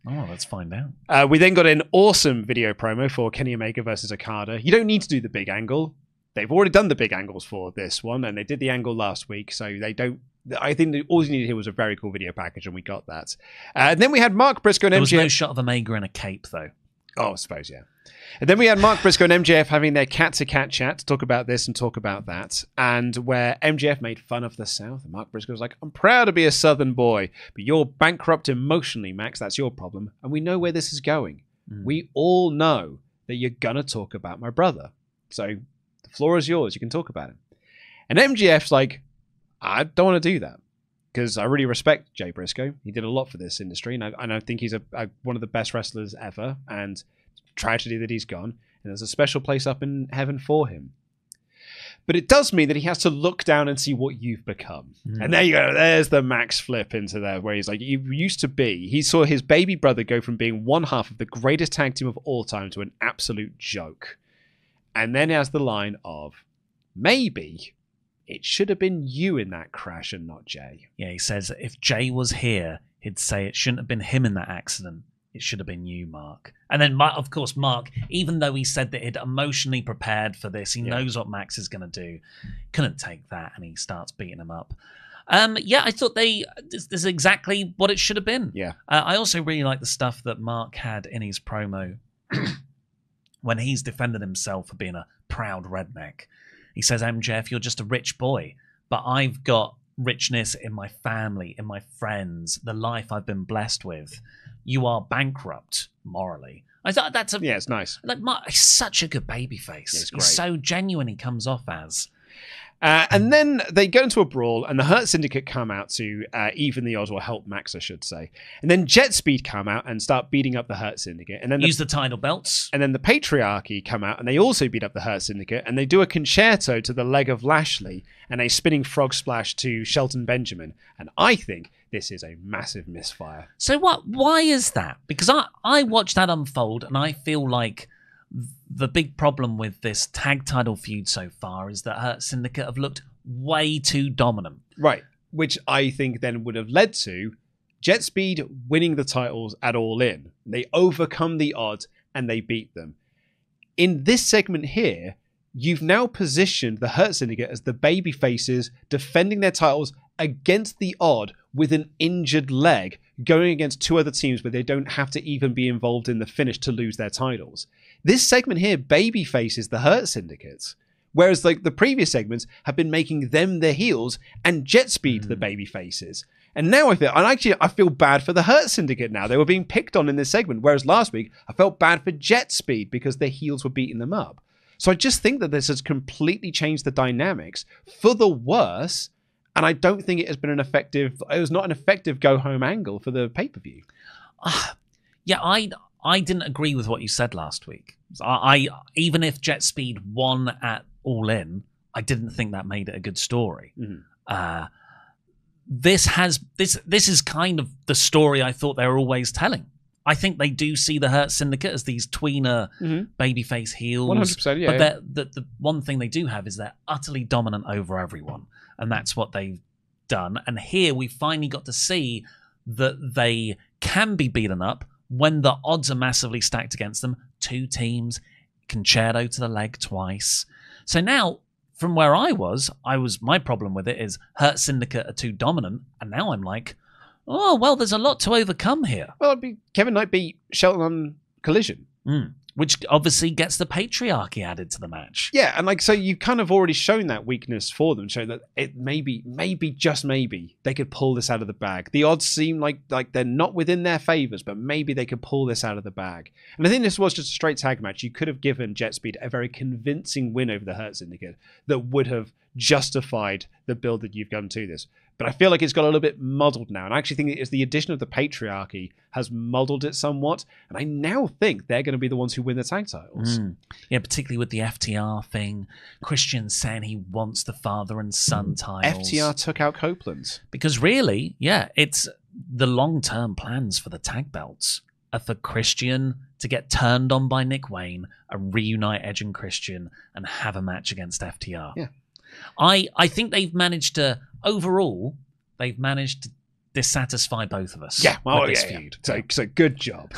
let's find out. We then got an awesome video promo for Kenny Omega versus Okada. You don't need to do the big angle. They've already done the big angles for this one, and they did the angle last week, so they don't... I think that all you needed here was a very cool video package, and we got that. And then we had Mark Briscoe and MJF... There was no shot of Omega in a cape, though. Oh, I suppose, yeah. And then we had Mark Briscoe and MJF having their cat-to-cat chat to talk about this and talk about that, and where MJF made fun of the South, and Mark Briscoe was like, I'm proud to be a Southern boy, but you're bankrupt emotionally, Max. That's your problem, and we know where this is going. We all know that you're going to talk about my brother. So the floor is yours. You can talk about him. And MJF's like, I don't want to do that. Because I really respect Jay Briscoe. He did a lot for this industry, and I think he's one of the best wrestlers ever, and tragedy that he's gone, and there's a special place up in heaven for him. But it does mean that he has to look down and see what you've become. And there you go. There's the Max flip into there, where he's like, you used to be. He saw his baby brother go from being one half of the greatest tag team of all time to an absolute joke. And then he has the line of, maybe... it should have been you in that crash and not Jay. Yeah, he says if Jay was here, he'd say it shouldn't have been him in that accident. It should have been you, Mark. And then, of course, Mark, even though he said that he'd emotionally prepared for this, he knows what Max is going to do, couldn't take that, and he starts beating him up. I thought this is exactly what it should have been. Yeah. I also really like the stuff that Mark had in his promo when he's defended himself for being a proud redneck. He says, MJF, you're just a rich boy, but I've got richness in my family, in my friends, the life I've been blessed with. You are bankrupt morally. I thought that's it's nice. Like, he's such a good babyface. It's great. He's so genuine. He comes off as. And then they go into a brawl, and the Hurt Syndicate come out to even the odds, or help Max, I should say. And then Jet Speed come out and start beating up the Hurt Syndicate. And then use the title belts. And then the Patriarchy come out, and they also beat up the Hurt Syndicate, and they do a concerto to the leg of Lashley and a spinning frog splash to Shelton Benjamin. And I think this is a massive misfire. So why is that? Because I watched that unfold, and I feel like the big problem with this tag title feud so far is that Hurt Syndicate have looked way too dominant. Right, which I think then would have led to Jet Speed winning the titles at All In. They overcome the odds and they beat them. In this segment here, you've now positioned the Hurt Syndicate as the baby faces defending their titles against the odd with an injured leg, going against two other teams where they don't have to even be involved in the finish to lose their titles. This segment here baby faces the Hurt Syndicate, whereas like the previous segments have been making them the heels and Jet Speed the baby faces. And now I feel bad for the Hurt Syndicate now. They were being picked on in this segment, whereas last week I felt bad for Jet Speed because their heels were beating them up. So I just think that this has completely changed the dynamics for the worse. And I don't think it has been it was not an effective go-home angle for the pay-per-view. Yeah, I didn't agree with what you said last week. I even if Jet Speed won at All In, I didn't think that made it a good story. Mm-hmm. This is kind of the story I thought they were always telling. I think they do see the Hurt Syndicate as these tweener babyface heels. 100%, yeah. But the one thing they do have is they're utterly dominant over everyone. And that's what they've done. And here we finally got to see that they can be beaten up when the odds are massively stacked against them. Two teams, concerto to the leg twice. So now, from where I was my problem with it is Hurt Syndicate are too dominant. And now I'm like, oh, well, there's a lot to overcome here. Well, Kevin Knight beat Shelton on Collision. Which obviously gets the patriarchy added to the match. Yeah, and so you've kind of already shown that weakness for them, showing that it maybe, just maybe, they could pull this out of the bag. The odds seem like they're not within their favours, but maybe they could pull this out of the bag. And I think this was just a straight tag match. You could have given Jet Speed a very convincing win over the Hurt Syndicate that would have justified the build that you've done to this. But I feel like it's got a little bit muddled now. And I actually think it's the addition of the patriarchy has muddled it somewhat. And I now think they're going to be the ones who win the tag titles. Yeah, particularly with the FTR thing. Christian saying he wants the father and son titles. FTR took out Copeland. Because really, yeah, it's the long-term plans for the tag belts are for Christian to get turned on by Nick Wayne and reunite Edge and Christian and have a match against FTR. Yeah. I think they've managed to dissatisfy both of us. Yeah, well, with this yeah. feud. So good job.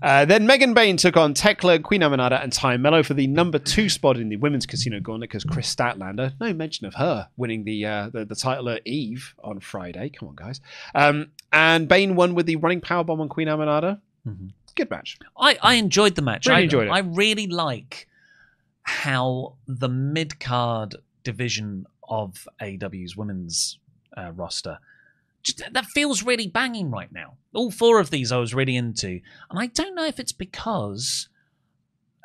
Then Megan Bayne took on Tekla, Queen Aminata, and Ty Mello for the number 2 spot in the Women's Casino Gauntlet because Chris Statlander, no mention of her winning the title at Eve on Friday. Come on, guys. And Bayne won with the running powerbomb on Queen Aminata. Mm-hmm. Good match. I enjoyed the match. Really enjoyed it. I really like how the mid-card division of AEW's women's roster that feels really banging right now. All 4 of these I was really into, and I don't know if it's because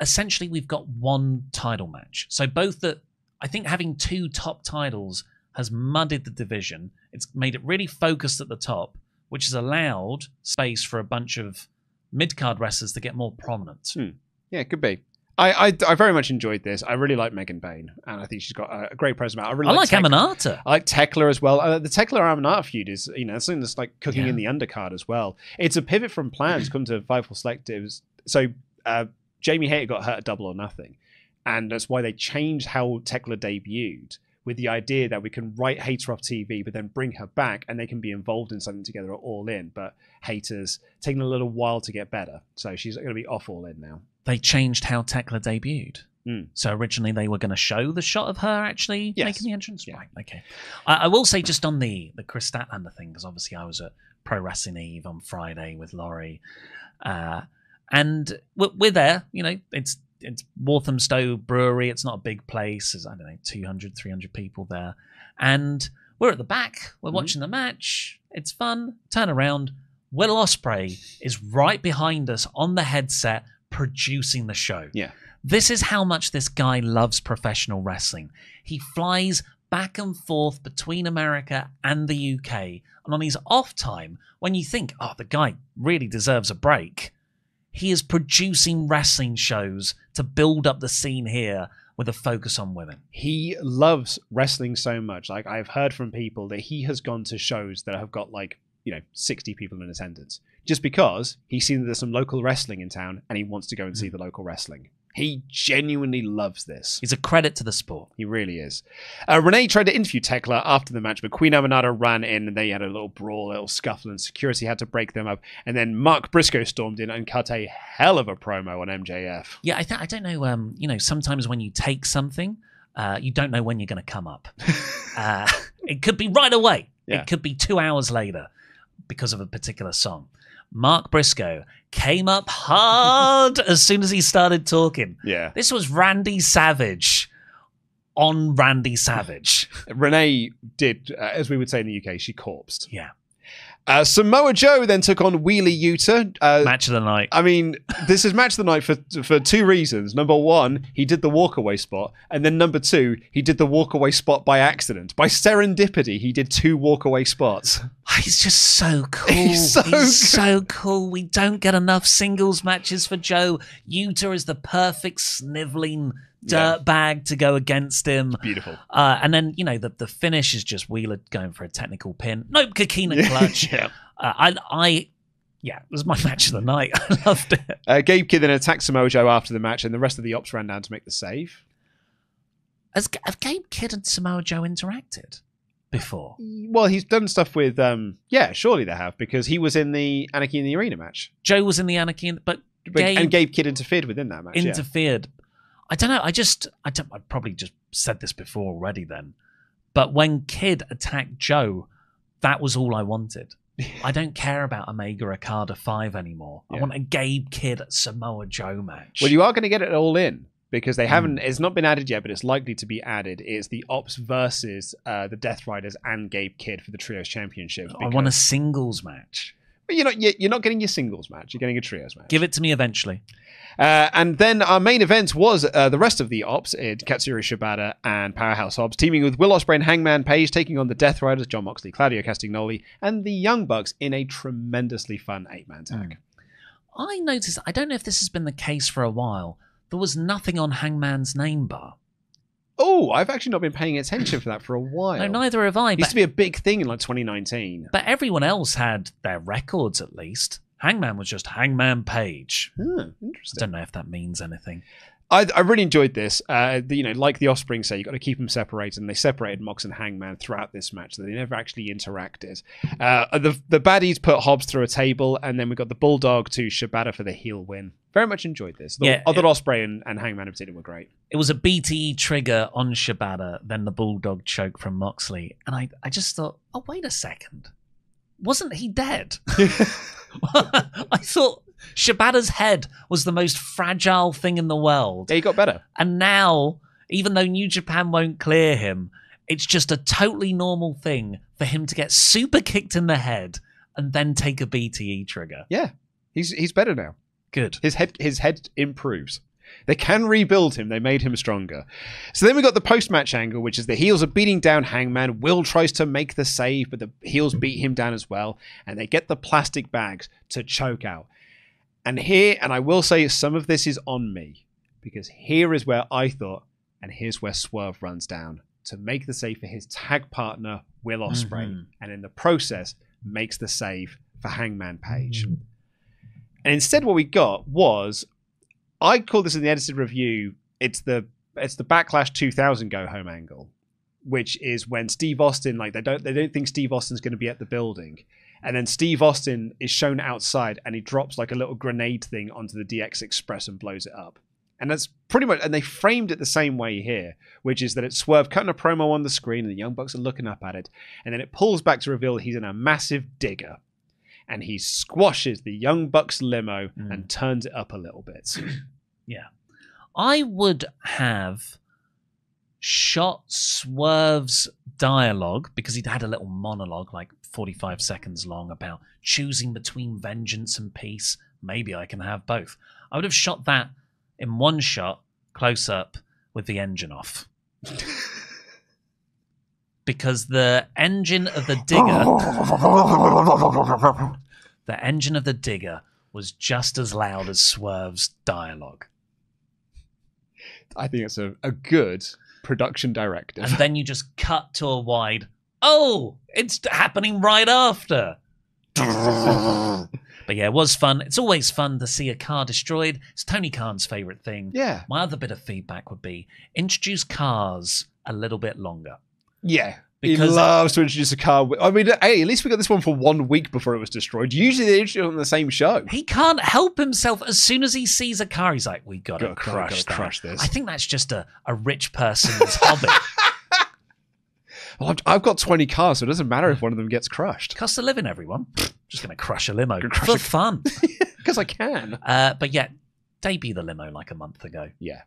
essentially we've got one title match. So I think having 2 top titles has muddied the division. It's made it really focused at the top, which has allowed space for a bunch of mid-card wrestlers to get more prominent. Yeah, it could be. I very much enjoyed this. I really like Megan Bayne, and I think she's got a great presence. I like Aminata. I like Tekla as well. The Tekla Aminata feud is, something that's like cooking in the undercard as well. It's a pivot from plans come to Fightful Selectives. So Jamie Hayter got hurt at Double or Nothing, and that's why they changed how Tekla debuted, with the idea that we can write Hayter off TV, but then bring her back, and they can be involved in something together at All In. But Hayter's taking a little while to get better, so she's going to be off All In now. They changed how Tekla debuted. So originally they were going to show the shot of her actually making the entrance. Yeah. Right, okay. I will say just on the Chris Statlander thing, because obviously I was at Pro Wrestling Eve on Friday with Laurie. And we're there, it's it's Walthamstow Brewery. It's not a big place. There's, I don't know, 200, 300 people there. And we're at the back. We're watching the match. It's fun. Turn around. Will Ospreay is right behind us on the headset producing the show. Yeah. This is how much this guy loves professional wrestling. He flies back and forth between America and the UK. And on his off time, when you think, oh, the guy really deserves a break, he is producing wrestling shows to build up the scene here with a focus on women. He loves wrestling so much. Like, I've heard from people that he has gone to shows that have got 60 people in attendance just because he's seen that there's some local wrestling in town and he wants to go and see the local wrestling. He genuinely loves this. He's a credit to the sport. He really is. Renee tried to interview Tekla after the match, but Queen Aminata ran in and they had a little brawl, a little scuffle, and security had to break them up. And then Mark Briscoe stormed in and cut a hell of a promo on MJF. Yeah, I don't know. Sometimes when you take something, you don't know when you're going to come up. It could be right away. Yeah. It could be 2 hours later because of a particular song. Mark Briscoe came up hard as soon as he started talking. Yeah. This was Randy Savage on Randy Savage. Renee did, as we would say in the UK, she corpsed. Yeah. Samoa Joe then took on Wheeler Yuta. Match of the night. I mean, this is match of the night for two reasons. Number one, he did the walkaway spot. And then number two, he did the walkaway spot by accident. By serendipity, he did 2 walkaway spots. He's just so cool. He's so cool. We don't get enough singles matches for Joe. Yuta is the perfect sniveling dirtbag to go against him. Beautiful. And then, the finish is just Wheeler going for a technical pin. Nope, Kakina clutch. It was my match of the night. I loved it. Gabe Kidd then attacked Samoa Joe after the match, and the rest of the Ops ran down to make the save. Have Gabe Kidd and Samoa Joe interacted before? Well, he's done stuff with, surely they have, because he was in the Anarchy in the Arena match. Joe was in the Anarchy, but and Gabe Kidd interfered within that match. Interfered. Yeah. I don't know. I probably just said this before already then. But when Kidd attacked Joe, that was all I wanted. I don't care about Omega Okada 5 anymore. I want a Gabe Kidd Samoa Joe match. Well, you are going to get it all in because they haven't, it's not been added yet, but it's likely to be added. It's the Ops versus the Death Riders and Gabe Kidd for the Trios Championship. I want a singles match. But you're not getting your singles match. You're getting a trios match. Give it to me eventually. And then our main event was the rest of the Ops, Katsuyori Shibata and Powerhouse Hobbs, teaming with Will Ospreay and Hangman Page, taking on the Death Riders, Jon Moxley, Claudio Castagnoli, and the Young Bucks in a tremendously fun 8-man tag. I noticed, I don't know if this has been the case for a while, there was nothing on Hangman's name bar. Oh, I've actually not been paying attention for that for a while. No, neither have I. It used to be a big thing in 2019. But everyone else had their records at least. Hangman was just Hangman Page. Interesting. I don't know if that means anything. I really enjoyed this. Like the Offspring say, you've got to keep them separated, and they separated Mox and Hangman throughout this match, so they never actually interacted. The baddies put Hobbs through a table, and then we got the Bulldog to Shibata for the heel win. Very much enjoyed this. Ospreay and Hangman in particular were great. It was a BTE trigger on Shibata, then the Bulldog choke from Moxley, and I just thought, oh, wait a second. Wasn't he dead? I thought Shibata's head was the most fragile thing in the world. Yeah, he got better. And now, even though New Japan won't clear him, it's just a totally normal thing for him to get super kicked in the head and then take a BTE trigger. Yeah, he's better now. Good. His head improves. They can rebuild him. They made him stronger. So then we got the post-match angle, which is the heels are beating down Hangman. Will tries to make the save, but the heels beat him down as well. And they get the plastic bags to choke out. And I will say some of this is on me, because here is where I thought, and here's where Swerve runs down to make the save for his tag partner, Will Ospreay. And in the process, makes the save for Hangman Page. And instead what we got was, I call this in the edited review, it's the Backlash 2000 go home angle, which is when Steve Austin, they don't think Steve Austin's going to be at the building, and then Steve Austin is shown outside and he drops like a little grenade thing onto the DX Express and blows it up. And that's pretty much, and they framed it the same way here, which is that it's Swerve cutting a promo on the screen and the Young Bucks are looking up at it, and then it pulls back to reveal he's in a massive digger. And he squashes the Young Bucks limo and turns it up a little bit. Yeah. I would have shot Swerve's dialogue, because he'd had a little monologue, like 45 seconds long, about choosing between vengeance and peace. Maybe I can have both. I would have shot that in one shot, close up, with the engine off. Because the engine of the digger was just as loud as Swerve's dialogue. I think it's a good production directive. And then you just cut to a wide, oh, it's happening right after. But yeah, it was fun. It's always fun to see a car destroyed. It's Tony Khan's favourite thing. Yeah. My other bit of feedback would be introduce cars a little bit longer. Yeah. Because he loves to introduce a car. I mean, hey, at least we got this one for 1 week before it was destroyed. Usually they introduce it on the same show. He can't help himself. As soon as he sees a car, he's like, we gotta crush this. I think that's just a rich person's hobby. Well, I've got 20 cars, so it doesn't matter if one of them gets crushed. Cost of living, everyone. Just going to crush a limo Crush for fun. Because I can. But yeah, debut the limo like a month ago. Yeah.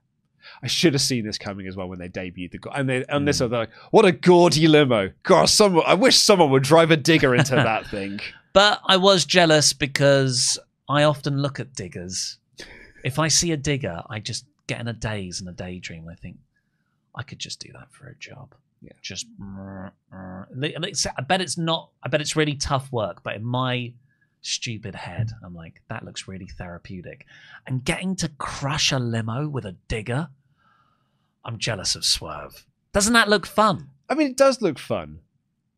I should have seen this coming as well when they debuted the... And they, on this, they're like, what a gaudy limo. God, I wish someone would drive a digger into that thing. But I was jealous because I often look at diggers. If I see a digger, I just get in a daze and a daydream. I think, I could just do that for a job. Yeah. Just... I bet it's not... I bet it's really tough work, but in my stupid head, I'm like, that looks really therapeutic. And getting to crush a limo with a digger, I'm jealous of Swerve. Doesn't that look fun? I mean, it does look fun.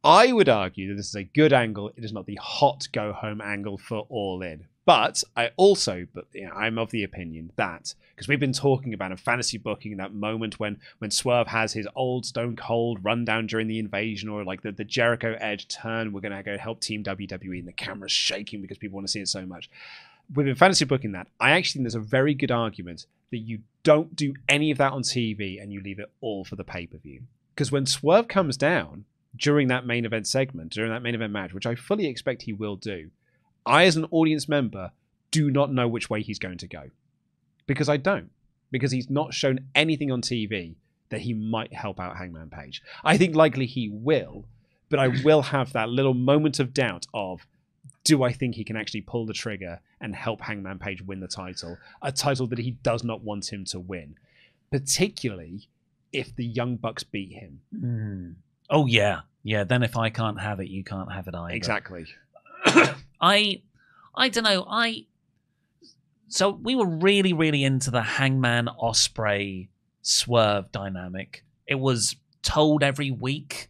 I would argue that this is a good angle. It is not the hot go-home angle for All In. But I'm of the opinion that, because we've been talking about in fantasy booking, that moment when Swerve has his old Stone Cold rundown during the invasion, or like the Jericho Edge turn, we're going to go help Team WWE, and the camera's shaking because people want to see it so much. We've been fantasy booking that. I actually think there's a very good argument that you don't do any of that on TV and you leave it all for the pay-per-view. Because when Swerve comes down during that main event segment, during that main event match, which I fully expect he will do, I, as an audience member, do not know which way he's going to go. Because I don't. Because he's not shown anything on TV that he might help out Hangman Page. I think likely he will, but I will have that little moment of doubt of, do I think he can actually pull the trigger and help Hangman Page win the title? A title that he does not want him to win. Particularly if the Young Bucks beat him. Mm. Oh, yeah. Yeah, then if I can't have it, you can't have it either. Exactly. I don't know. So we were really, really into the Hangman Osprey Swerve dynamic. It was told every week,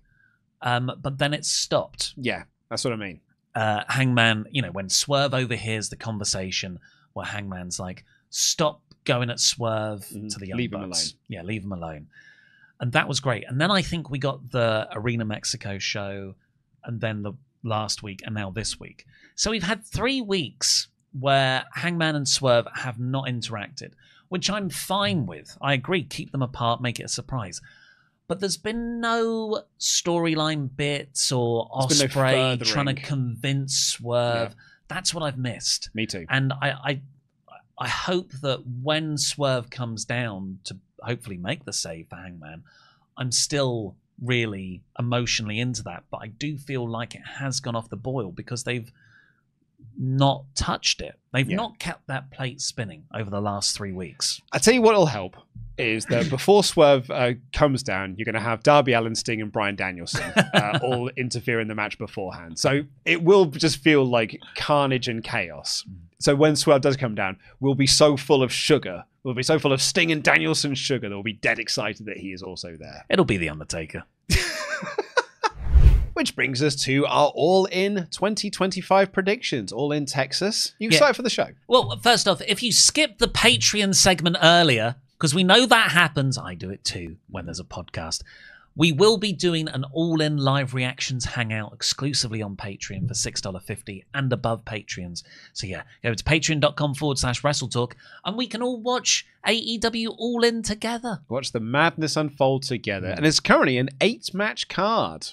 but then it stopped. Yeah, that's what I mean. Hangman, when Swerve overhears the conversation where Hangman's like, stop going at Swerve to the Young leave Bucks. him alone. Yeah, leave him alone. And that was great. And then I think we got the Arena Mexico show, and then the last week, and now this week. So we've had 3 weeks where Hangman and Swerve have not interacted, which I'm fine with. I agree, keep them apart, make it a surprise. But there's been no storyline bits or Osprey trying to convince Swerve. Yeah. That's what I've missed. Me too. And I hope that when Swerve comes down to hopefully make the save for Hangman, I'm still really emotionally into that. But I do feel like it has gone off the boil because they've not touched it. They've not kept that plate spinning over the last 3 weeks. I tell you what will help is that before Swerve comes down, you're going to have Darby Allin, Sting, and Bryan Danielson all interfere in the match beforehand. So it will just feel like carnage and chaos. So when Swerve does come down, we'll be so full of sugar. We'll be so full of Sting and Danielson sugar that we'll be dead excited that he is also there. It'll be The Undertaker. Which brings us to our All In 2025 predictions. All In Texas. You excited for the show? Well, first off, if you skipped the Patreon segment earlier, because we know that happens, I do it too when there's a podcast, we will be doing an All In live reactions hangout exclusively on Patreon for $6.50 and above Patreons. So yeah, go to patreon.com/WrestleTalk and we can all watch AEW All In together. Watch the madness unfold together. And it's currently an 8-match card.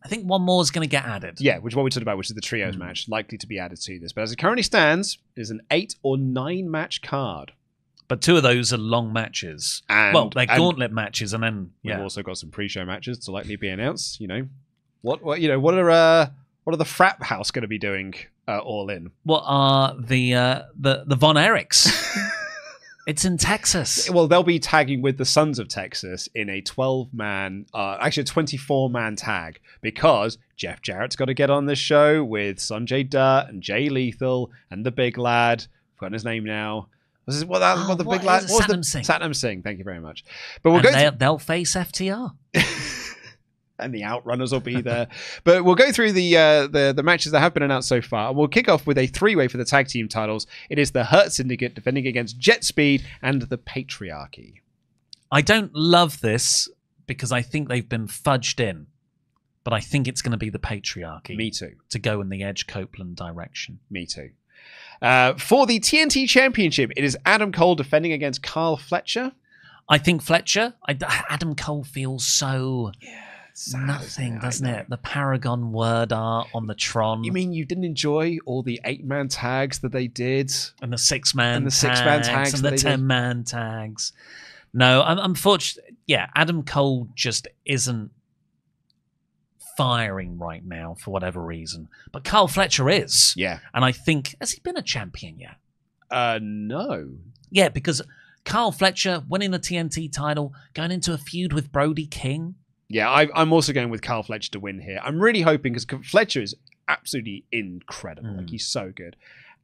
I think one more is going to get added. Yeah, which is what we talked about, which is the trios match, likely to be added to this. But as it currently stands, it is an 8 or 9 match card. But 2 of those are long matches. Well, they're gauntlet matches, and then we've also got some pre-show matches to likely be announced. What are the frat house going to be doing All In? What are the Von Erichs? It's in Texas. Well, they'll be tagging with the Sons of Texas in a 12-man, actually a 24-man tag, because Jeff Jarrett's got to get on this show with Sanjay Dutt and Jay Lethal and the Big Lad. I've forgotten his name now. What the Big Lad? Satnam Singh. Satnam Singh. Thank you very much. But they'll face FTR. And the Outrunners will be there. But we'll go through the matches that have been announced so far. And we'll kick off with a 3-way for the tag team titles. It is the Hurt Syndicate defending against Jet Speed and the Patriarchy. I don't love this because I think they've been fudged in. But I think it's going to be the Patriarchy. Me too. To go in the Edge Copeland direction. Me too. For the TNT Championship, it is Adam Cole defending against Carl Fletcher. I think Fletcher. Adam Cole feels so... Sad, nothing, doesn't it? The Paragon word art on the Tron. You mean you didn't enjoy all the 8-man tags that they did? And the 6-man tags. And the 10-man tags. No, unfortunately, Adam Cole just isn't firing right now for whatever reason. But Carl Fletcher is. Yeah. And I think, has he been a champion yet? No. Yeah, because Carl Fletcher winning the TNT title, going into a feud with Brody King. Yeah, I'm also going with Carl Fletcher to win here. I'm really hoping, because Fletcher is absolutely incredible. Like, he's so good.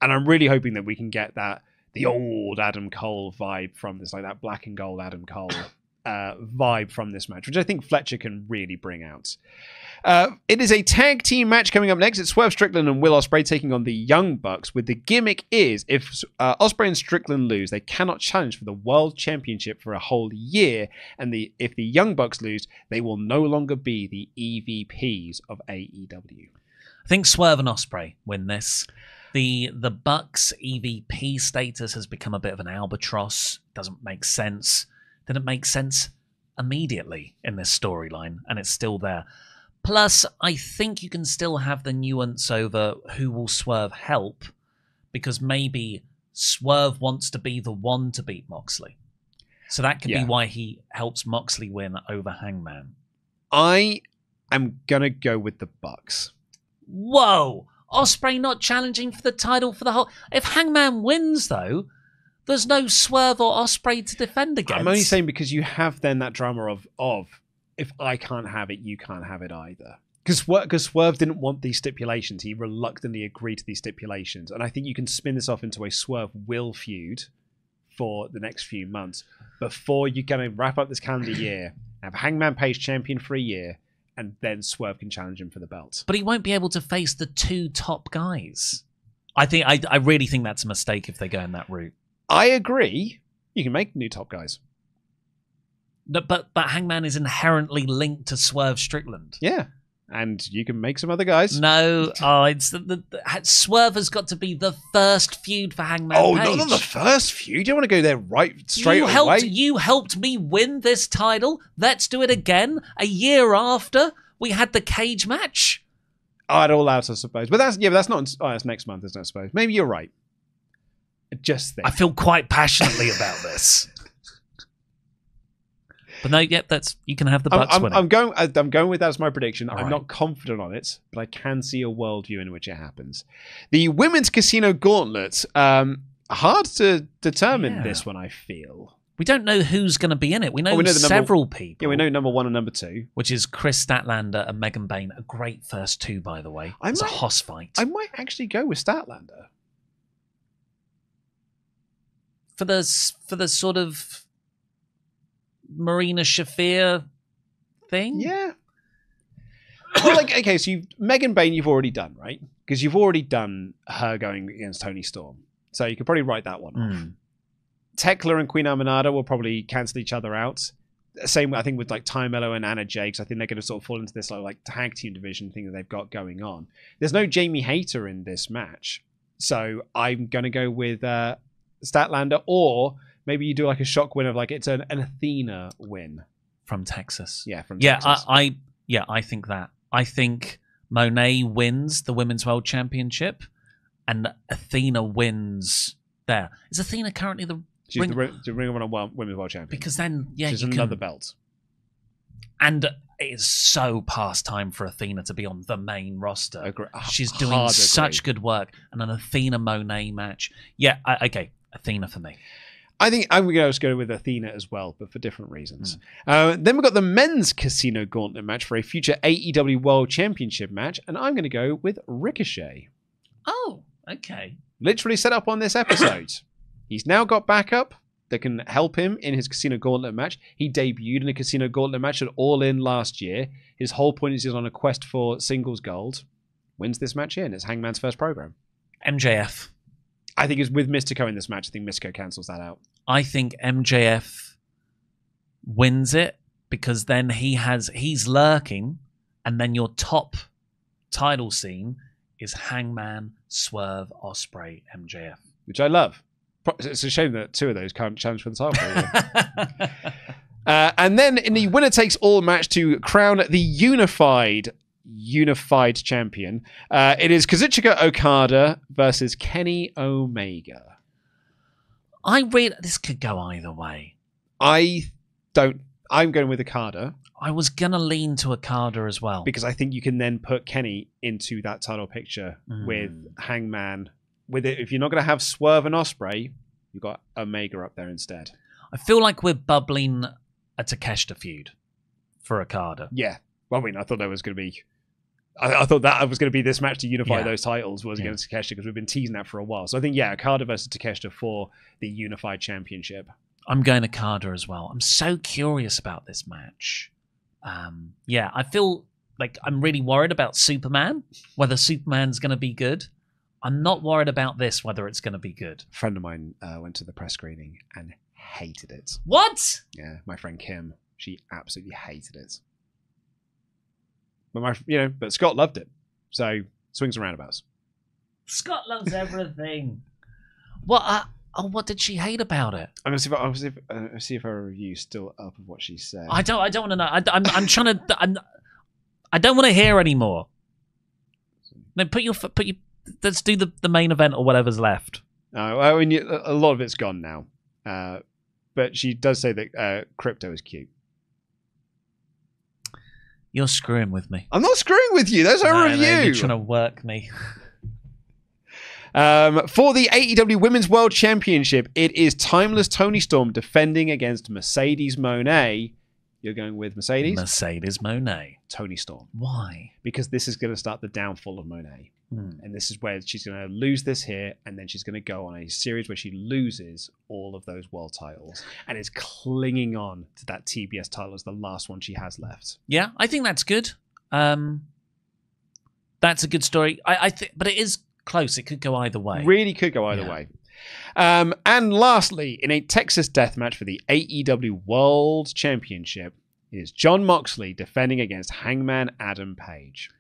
And I'm really hoping that we can get the old Adam Cole vibe from this, like that black and gold Adam Cole vibe from this match, which I think Fletcher can really bring out. It is a tag team match coming up next. It's Swerve Strickland and Will Ospreay taking on the Young Bucks, with the gimmick is if Ospreay and Strickland lose, they cannot challenge for the World Championship for a whole year, and if the Young Bucks lose, they will no longer be the EVPs of AEW. I think Swerve and Ospreay win this. The Bucks EVP status has become a bit of an albatross. Doesn't make sense. Didn't make sense immediately in this storyline, and it's still there. Plus, I think you can still have the nuance over who will Swerve help, because maybe Swerve wants to be the one to beat Moxley. So that could be why he helps Moxley win over Hangman. I am going to go with the Bucks. Whoa! Ospreay not challenging for the title for the whole... If Hangman wins, though, there's no Swerve or Ospreay to defend against. I'm only saying because you have then that drama of if I can't have it, you can't have it either. Because Swerve didn't want these stipulations. He reluctantly agreed to these stipulations. And I think you can spin this off into a Swerve will feud for the next few months before you're going to wrap up this calendar year, have Hangman Page champion for a year, and then Swerve can challenge him for the belt. But he won't be able to face the 2 top guys. I really think that's a mistake if they go in that route. I agree. You can make new top guys. No, but Hangman is inherently linked to Swerve Strickland. Yeah. And you can make some other guys. No, it's the Swerve has got to be the first feud for Hangman Page. Oh, not the first feud. You don't want to go there straight away. You helped me win this title. Let's do it again. A year after we had the cage match. Oh, it all out, I suppose. But that's not. Oh, that's next month, isn't it? I suppose. Maybe you're right. Just think. I feel quite passionately about this. But no, you can have the Bucks winning. I'm going with that as my prediction. I'm right. not confident on it, but I can see a worldview in which it happens. The Women's Casino Gauntlet, hard to determine this one, I feel. We don't know who's going to be in it. We know, several people. Yeah, we know number 1 and number 2. Which is Chris Statlander and Megan Bayne. A great first 2, by the way. It's a hoss fight. I might actually go with Statlander. For the sort of Marina Shafir thing? Yeah. Well, okay, so Megan Bayne you've already done, right? Because you've already done her going against Toni Storm. So you could probably write that one off. Tekla and Queen Aminata will probably cancel each other out. Same, I think, with like Ty Mello and Anna Jay, because I think they're going to sort of fall into this like tag team division thing that they've got going on. There's no Jamie Hayter in this match. So I'm going to go with Statlander, or maybe you do like a shock win of like it's an Athena win from Texas. Yeah, from Texas. I think that. I think Monet wins the Women's World Championship, and Athena wins there. Is Athena currently the She's the Ring of Honor Women's World Champion. Because then, yeah, she's another belt. And it's so past time for Athena to be on the main roster. She's doing such good work. And an Athena Monet match. Yeah, okay, Athena for me. I think I'm going to just go with Athena as well, but for different reasons. Then we've got the men's Casino Gauntlet match for a future AEW World Championship match, and I'm going to go with Ricochet. Oh, okay. Literally set up on this episode. He's now got backup that can help him in his Casino Gauntlet match. He debuted in a Casino Gauntlet match at All In last year. His whole point is he's on a quest for singles gold. Wins this match here, and it's Hangman's first program. MJF. I think it's with Mystico in this match. I think Mystico cancels that out. I think MJF wins it because then he's lurking, and then your top title scene is Hangman, Swerve, Ospreay, MJF. Which I love. It's a shame that two of those can't challenge for the title. And then in the winner takes all match to crown the unified champion, it is Kazuchika Okada versus Kenny Omega. This could go either way. I'm going with Okada. I was going to lean to Okada as well. Because I think you can then put Kenny into that title picture with Hangman. With it, if you're not going to have Swerve and Ospreay, you've got Omega up there instead. I feel like we're bubbling a Takeshita feud for Okada. Yeah. Well, I mean, I thought that was going to be... I thought that was going to be this match to unify those titles was against Takeshita because we've been teasing that for a while. So I think, Okada versus Takeshita for the unified championship. I'm going Okada as well. I'm so curious about this match. I feel like I'm really worried about Superman, whether Superman's going to be good. I'm not worried about this, whether it's going to be good. A friend of mine went to the press screening and hated it. What? Yeah, my friend Kim. She absolutely hated it. But but Scott loved it. So swings and roundabouts. Scott loves everything. What did she hate about it? I'm gonna see if her review's still up of what she said. I don't want to know. I'm trying to. I don't want to hear anymore. No, put your. Let's do the main event or whatever's left. I mean, a lot of it's gone now. But she does say that Crypto is cute. You're screwing with me. I'm not screwing with you. That's our review. No, you're trying to work me. For the AEW Women's World Championship, it is Timeless Toni Storm defending against Mercedes Moné. You're going with Mercedes? Mercedes Moné. Toni Storm. Why? Because this is going to start the downfall of Moné. And this is where she's going to lose this here, and then she's going to go on a series where she loses all of those world titles and is clinging on to that TBS title as the last one she has left. Yeah, I think that's good. That's a good story. I think, but it is close. It could go either way. Really could go either way. And lastly, in a Texas death match for the AEW World Championship, it is Jon Moxley defending against Hangman Adam Page.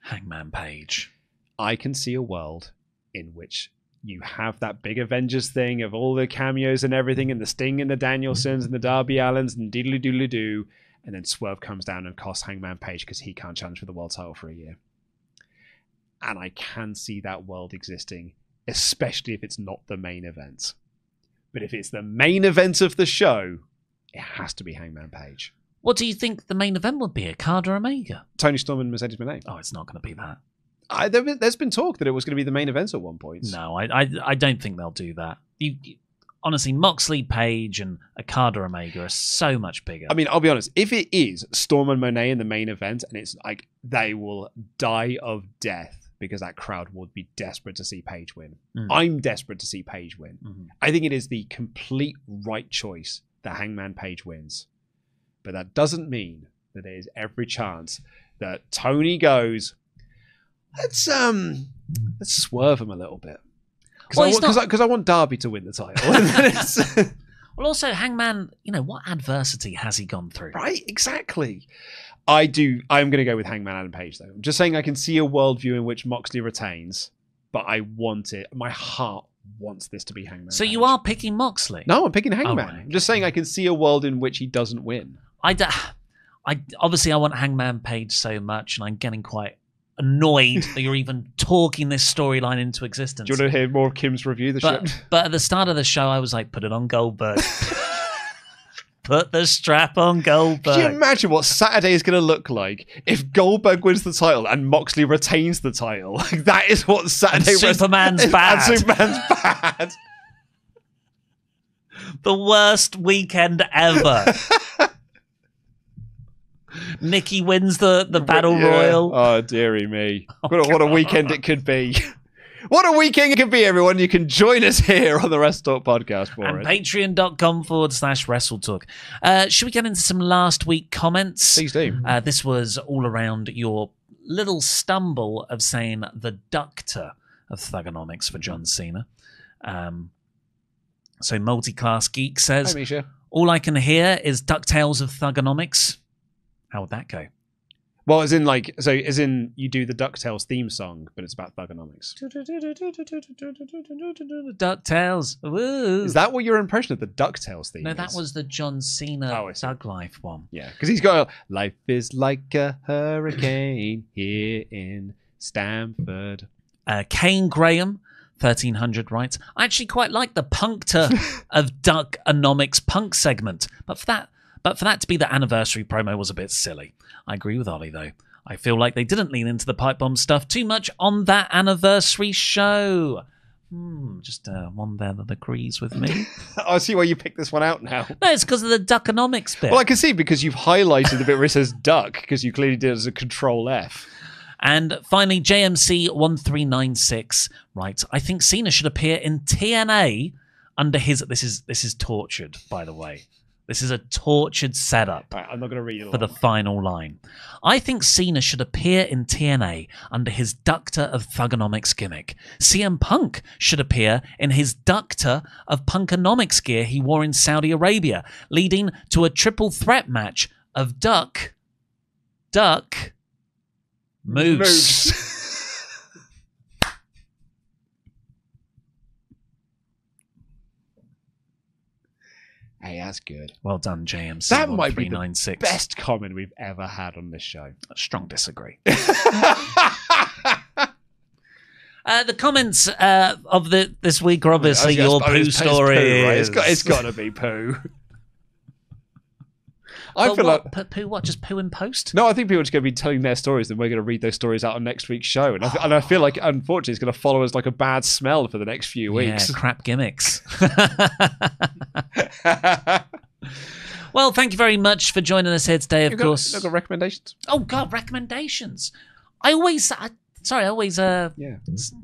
Hangman Page. I can see a world in which you have that big Avengers thing of all the cameos and everything, and the Sting and the Danielsons and the Darby Allins and diddly doodly doo, and then Swerve comes down and costs Hangman Page because he can't challenge for the world title for a year. And I can see that world existing, especially if it's not the main event. But if it's the main event of the show, it has to be Hangman Page. What do you think the main event would be? Okada or Omega? Toni Storm and Mercedes Moné. Oh, it's not going to be that. There's been talk that it was going to be the main event at one point. No, I don't think they'll do that. Honestly, Moxley, Page, and Okada Omega are so much bigger. I mean, I'll be honest. If it is Storm and Moné in the main event, and it's like they will die of death because that crowd would be desperate to see Page win. I'm desperate to see Page win. I think it is the complete right choice that Hangman Page wins. But that doesn't mean that there is every chance that Tony goes, let's swerve him a little bit. Because I want Darby to win the title. Well, also, Hangman, what adversity has he gone through? Right, exactly. I'm going to go with Hangman Adam Page, though. I'm just saying I can see a worldview in which Moxley retains, but I want it. My heart wants this to be Hangman So Page. You are picking Moxley? No, I'm picking Hangman. Oh, right. I'm just saying I can see a world in which he doesn't win. Obviously, I want Hangman Page so much, and I'm getting quite annoyed that you're even talking this storyline into existence. Do you want to hear more of Kim's review of the show? But at the start of the show, I was like, put it on Goldberg. Put the strap on Goldberg. Can you imagine what Saturday is going to look like if Goldberg wins the title and Moxley retains the title? Like, that is what Saturday... Superman's bad. And Superman's bad. The worst weekend ever. Nikki wins the Battle Royal. Oh, dearie me. What a weekend it could be. What a weekend it could be, everyone. You can join us here on the WrestleTalk podcast for and it. Patreon.com/WrestleTalk. Should we get into some last week comments? Please do. This was all around your little stumble of saying the Ductor of Thugonomics for John Cena. So Multi-Class Geek says, Hi, Misha. all I can hear is DuckTales of Thugonomics. How would that go? Well, as in you do the DuckTales theme song, but it's about Thugonomics. DuckTales. Woo. Is that what your impression of the DuckTales theme No, is? that was the John Cena Doug Life one. Yeah, because he's got life is like a hurricane here in Stamford. Kane Graham, 1300 writes, I actually quite like the puncture of Duckonomics punk segment, but for that to be the anniversary promo was a bit silly. I agree with Ollie, though. I feel like they didn't lean into the pipe bomb stuff too much on that anniversary show. Just one there that agrees with me. I see why you picked this one out now. No, it's because of the Duckonomics bit. Well, I can see because you've highlighted the bit where it says duck, because you clearly did it as a Control F. And finally, JMC1396 writes, I think Cena should appear in TNA under his... This is tortured, by the way. This is a tortured setup. Right, I'm not going to read it for the final line. I think Cena should appear in TNA under his Ductor of Thugonomics gimmick. CM Punk should appear in his Ductor of Punkonomics gear he wore in Saudi Arabia, leading to a triple threat match of Duck, Moose. Hey, that's good. Well done, JMC. That might be the best comment we've ever had on this show. Strong disagree. The comments of this week are obviously your poo story. Poo, right? It's got to be poo. I feel like poo. What? Just poo in post? No, I think people are just going to be telling their stories, and we're going to read those stories out on next week's show. And I feel like, unfortunately, it's going to follow us like a bad smell for the next few weeks. Yeah, crap gimmicks. Well, thank you very much for joining us here today. Of course, you've got recommendations. Oh God, recommendations! I always get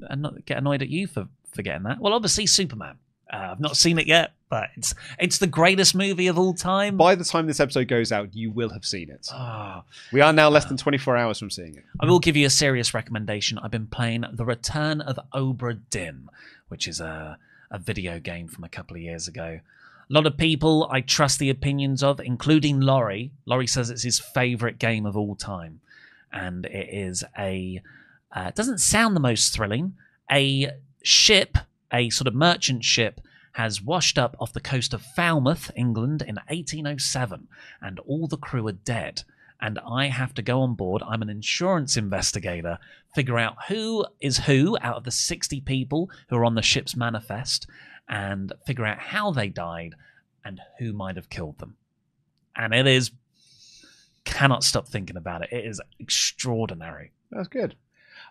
annoyed at you for forgetting that. Well, obviously, Superman. I've not seen it yet, but it's the greatest movie of all time. By the time this episode goes out, you will have seen it. Oh. We are now less than 24 hours from seeing it. I will give you a serious recommendation. I've been playing The Return of Obra Dinn, which is a video game from a couple of years ago. A lot of people I trust the opinions of, including Laurie. Laurie says it's his favourite game of all time. And it is it doesn't sound the most thrilling. A ship, a sort of merchant ship, has washed up off the coast of Falmouth, England, in 1807, and all the crew are dead. And I have to go on board. I'm an insurance investigator, figure out who is who out of the 60 people who are on the ship's manifest, and figure out how they died and who might have killed them. And it is... cannot stop thinking about it. It is extraordinary. That's good.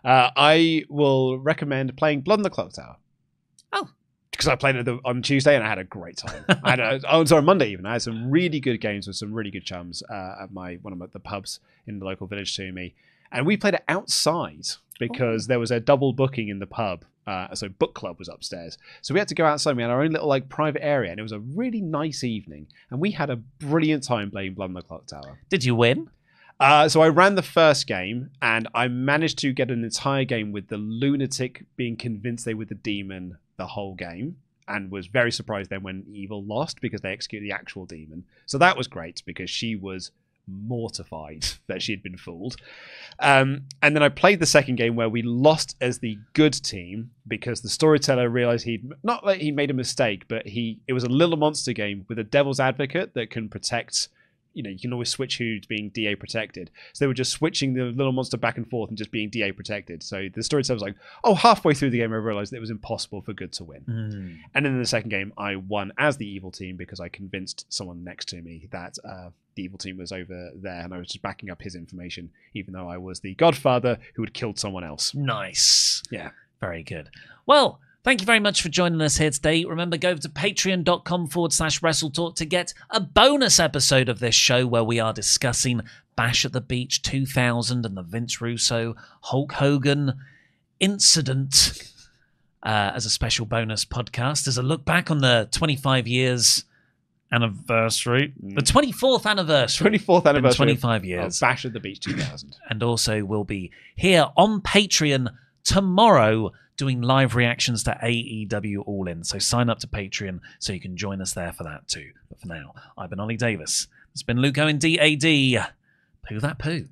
I will recommend playing Blood on the Clock Tower. Oh. Because I played it on Tuesday and I had a great time. Monday even. I had some really good games with some really good chums at one of the pubs in the local village to me. And we played it outside because there was a double booking in the pub. So book club was upstairs. So we had to go outside. We had our own little private area and it was a really nice evening. And we had a brilliant time playing Blood on the Clock Tower. Did you win? So I ran the first game and I managed to get an entire game with the lunatic being convinced they were the demon the whole game, and was very surprised then when evil lost because they executed the actual demon. So that was great because she was mortified that she had been fooled. And then I played the second game where we lost as the good team because the storyteller realized he made a mistake, but it was a little monster game with a devil's advocate that can protect you can always switch who's being DA protected. So they were just switching the little monster back and forth and just being DA protected. So the storyteller was like, oh, halfway through the game, I realized that it was impossible for good to win. And then in the second game, I won as the evil team because I convinced someone next to me that the evil team was over there, and I was just backing up his information, even though I was the godfather who had killed someone else. Nice. Yeah. Very good. Well, thank you very much for joining us here today. Remember, go over to patreon.com/WrestleTalk to get a bonus episode of this show where we are discussing Bash at the Beach 2000 and the Vince Russo Hulk Hogan incident as a special bonus podcast, as a look back on the 25 years anniversary, the 24th anniversary. 24th anniversary. 25 years. Of Bash at the Beach 2000. And also we'll be here on Patreon tomorrow doing live reactions to AEW All In. So sign up to Patreon so you can join us there for that too. But for now, I've been Ollie Davis. It's been Luco in DAD. Poo that poo.